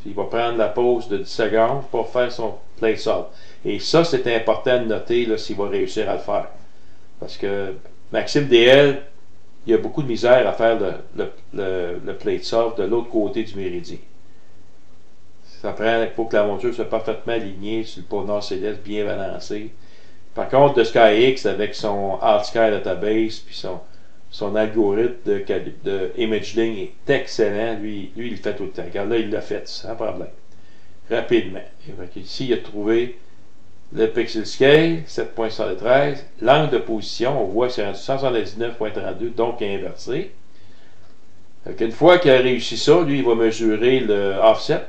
Puis il va prendre la pause de 10 secondes pour faire son plate solve. Et ça, c'est important de noter là, s'il va réussir à le faire. Parce que Maxime DL, il y a beaucoup de misère à faire le plate solve de l'autre côté du méridien. Ça prend, il faut que la monture soit parfaitement alignée sur le pôle nord céleste, bien balancé. Par contre, de SkyX, avec son AltSky Database, puis son algorithme de ImageLink est excellent. Lui, il le fait tout le temps. Regarde, là, il l'a fait, sans problème. Rapidement. Ici, il a trouvé le pixel scale, 7.113. L'angle de position, on voit que c'est 179.32, donc inversé. Une fois qu'il a réussi ça, lui, il va mesurer le offset.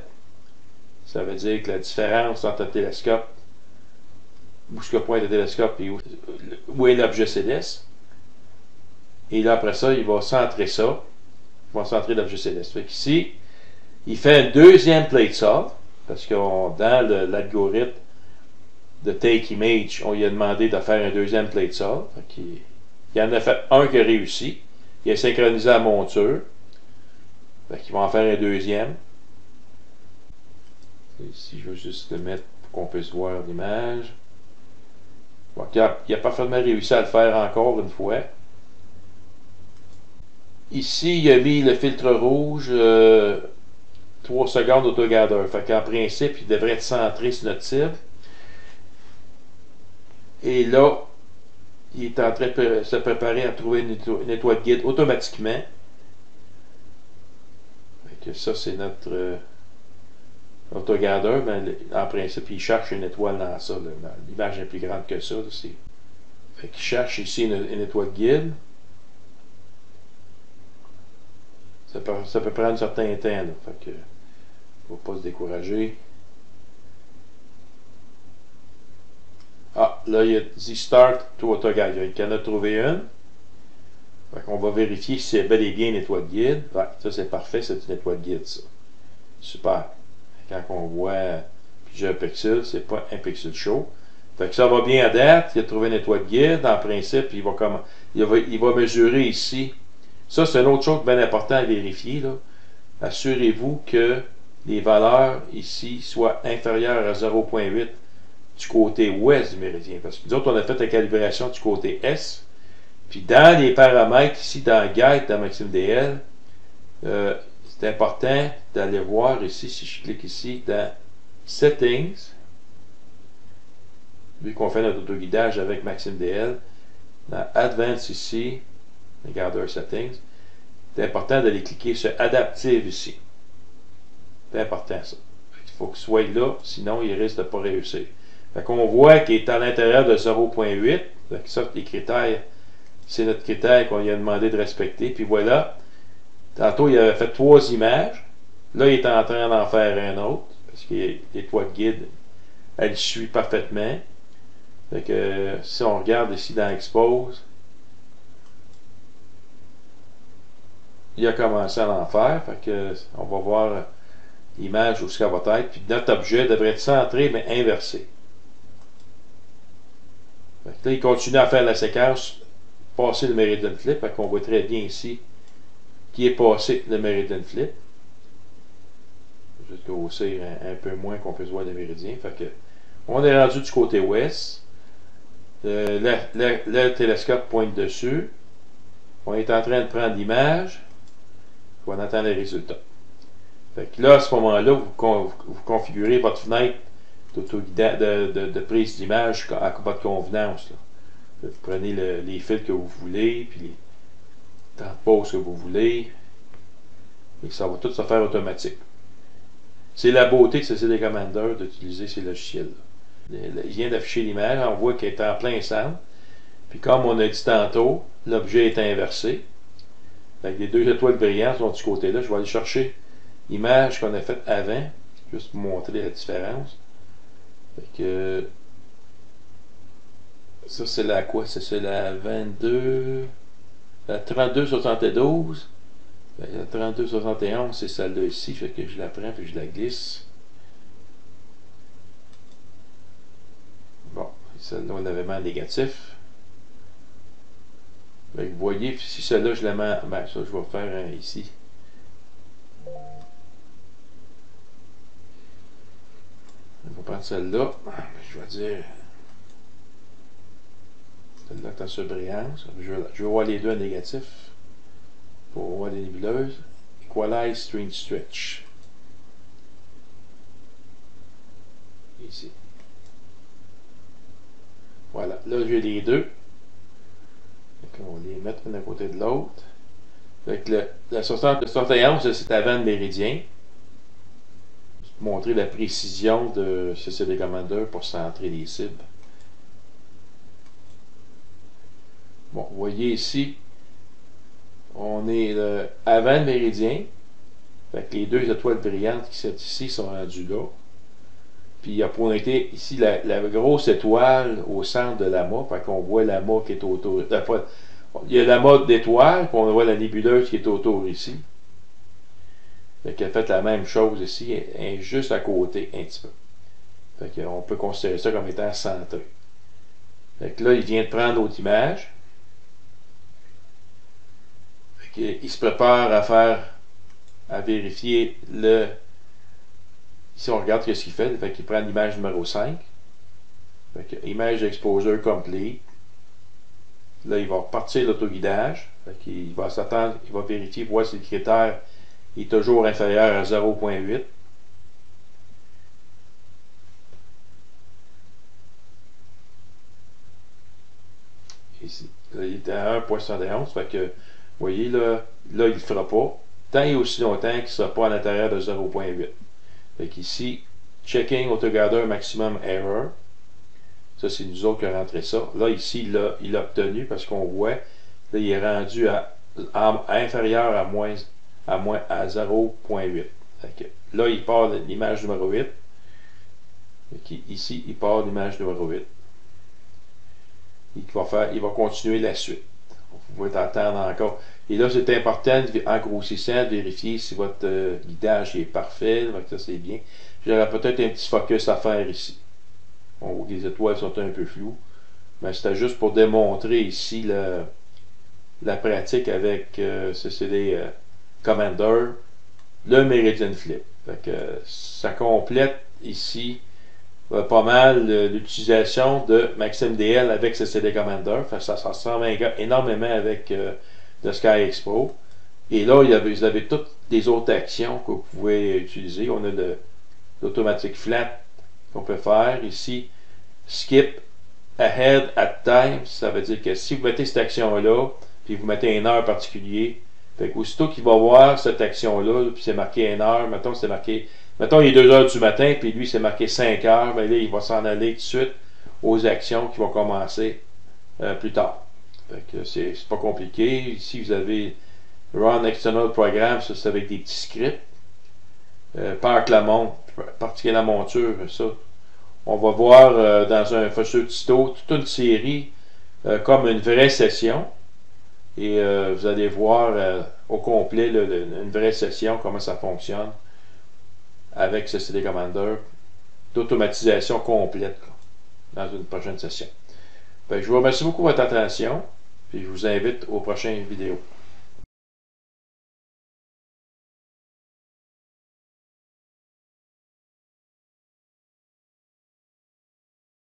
Ça veut dire que la différence entre le télescope, où ce que pointe le télescope et où est l'objet céleste. Et là, après ça, il va centrer ça. Il va centrer l'objet céleste. Fait qu'ici, il fait un deuxième plate solve, parce que dans l'algorithme de Take Image, on lui a demandé de faire un deuxième plate solve. Il en a fait un qui a réussi. Il a synchronisé la monture. Fait qu'il va en faire un deuxième. Ici, je vais juste le mettre pour qu'on puisse voir l'image. Bon, il a parfaitement réussi à le faire encore une fois. Ici, il a mis le filtre rouge 3 secondes autogather. Fait qu'en principe, il devrait être centré sur notre cible. Et là, il est en train de se préparer à trouver une étoile guide automatiquement. Fait que ça, c'est notre autogather. Ben, en principe, il cherche une étoile dans ça. L'image est plus grande que ça. Fait qu'il cherche ici une étoile guide. Ça peut prendre un certain temps. Là. Fait que, faut pas se décourager. Ah, là, il a dit Start to Autogather. Il en a trouvé une. Fait qu'on va vérifier si c'est bel et bien une étoile guide. Ouais, ça, c'est parfait, c'est une étoile guide, ça. Super. Quand on voit plusieurs pixels, c'est pas un pixel chaud. Fait que ça va bien à date. Il a trouvé une étoile guide. En principe, il va mesurer ici. Ça, c'est une autre chose bien importante à vérifier. Assurez-vous que les valeurs ici soient inférieures à 0.8 du côté ouest du méridien. Parce que nous autres, on a fait la calibration du côté est. Puis dans les paramètres ici, dans Guide, dans Maxime DL, c'est important d'aller voir ici, si je clique ici, dans Settings, vu qu'on fait notre autoguidage avec Maxime DL, dans Advanced ici, Regarder Settings, c'est important d'aller cliquer sur Adaptive ici. C'est important ça. Il faut qu'il soit là, sinon il risque de ne pas réussir. Fait qu'on voit qu'il est à l'intérieur de 0.8. Ça, les critères, c'est notre critère qu'on lui a demandé de respecter. Puis voilà. Tantôt, il avait fait 3 images. Là, il est en train d'en faire un autre. Parce que l'étoile guide, elle suit parfaitement. Puis là, Fait que si on regarde ici dans Expose, il a commencé à en faire. Fait que on va voir l'image où ce qu'elle va être. Puis notre objet devrait être centré mais inversé. Fait que là, il continue à faire la séquence, passer le Meridian Flip. Fait qu'on voit très bien ici qui est passé le Meridian Flip. Juste grossir un peu moins qu'on puisse voir le méridien. Fait que on est rendu du côté ouest. Le télescope pointe dessus. On est en train de prendre l'image. On attend les résultats. Fait que là, à ce moment-là, vous configurez votre fenêtre de prise d'image à votre convenance. Là. Vous prenez les fils que vous voulez, puis les temps de pause que vous voulez, et ça va tout se faire automatique. C'est la beauté de CCD Commander d'utiliser ces logiciels-là. Il vient d'afficher l'image, on voit qu'elle est en plein centre. Puis comme on a dit tantôt, l'objet est inversé. Fait que les deux étoiles brillantes sont de ce côté-là. Je vais aller chercher l'image qu'on a faite avant, juste pour montrer la différence. Fait que ça c'est la quoi? C'est la 22, la 3272. La 3271, c'est celle-là ici. Fait que je la prends et je la glisse. Bon, celle-là on avait mis en négatif. Fait que vous voyez, si celle-là je la mets, ben ça je vais faire ici. Je vais prendre celle-là. Je vais dire celle-là est en surbrillance. Je vais voir les deux en négatif pour voir les nébuleuses. Equalize String Stretch. Ici. Voilà, là j'ai les deux. On va les mettre un à côté de l'autre. Le 71, c'est avant le méridien. Pour montrer la précision de CCD Commander pour centrer les cibles. Bon, vous voyez ici, on est avant le méridien. Fait que les deux étoiles brillantes qui sont ici sont rendues là. Puis il a pointé ici la grosse étoile au centre de l'amas. Fait qu'on voit l'amas qui est autour. Il y a l'amas d'étoiles, puis on voit la nébuleuse qui est autour ici. Fait qu'elle a fait la même chose ici, elle est juste à côté un petit peu. Fait qu'on peut considérer ça comme étant centré. Fait que là, il vient de prendre l'autre image. Fait qu'il se prépare à vérifier le. Ici, on regarde ce qu'il fait. Fait qu'il prend l'image numéro 5. Fait que image exposure complete. Là, il va repartir l'autoguidage. Fait qu'il va s'attendre, il va vérifier, voir si le critère est toujours inférieur à 0.8. Ici. Là, il est à 1.71. Fait que, vous voyez, là il ne le fera pas. Tant et aussi longtemps qu'il ne sera pas à l'intérieur de 0.8. Fait qu'ici, checking autoguideur maximum error. Ça, c'est nous autres qui avons rentré ça. Là, ici, il l'a obtenu parce qu'on voit, là, il est rendu à inférieur à 0.8. Là, il part de l'image numéro 8. Ici, il part de l'image numéro 8. Il va continuer la suite. Vous pouvez attendre encore. Et là, c'est important, en grossissant, de vérifier si votre guidage est parfait. Donc ça, c'est bien. J'aurais peut-être un petit focus à faire ici. On voit que les étoiles sont un peu floues. Mais c'était juste pour démontrer ici la pratique avec CCD Commander, le Meridian Flip. Fait que ça complète ici pas mal l'utilisation de MaximDL avec CCD Commander. Fait que ça ressemble énormément avec le Sky Expo. Et là, vous avez toutes les autres actions que vous pouvez utiliser. On a l'automatique flat qu'on peut faire. Ici, skip ahead at time, ça veut dire que si vous mettez cette action-là, puis vous mettez une heure particulière, fait qu'aussitôt qu'il va voir cette action-là, puis c'est marqué une heure, mettons c'est marqué, mettons il est 2 heures du matin, puis lui c'est marqué 5 heures, ben là il va s'en aller tout de suite aux actions qui vont commencer plus tard. Fait que c'est pas compliqué. Ici vous avez Run External Program, ça c'est avec des petits scripts. Parque la montre, particulier la monture, ça. on va voir dans un futur tuto toute une série comme une vraie session. Et vous allez voir au complet une vraie session, comment ça fonctionne avec ce CD Commander d'automatisation complète là, dans une prochaine session. Je vous remercie beaucoup de votre attention et je vous invite aux prochaines vidéos.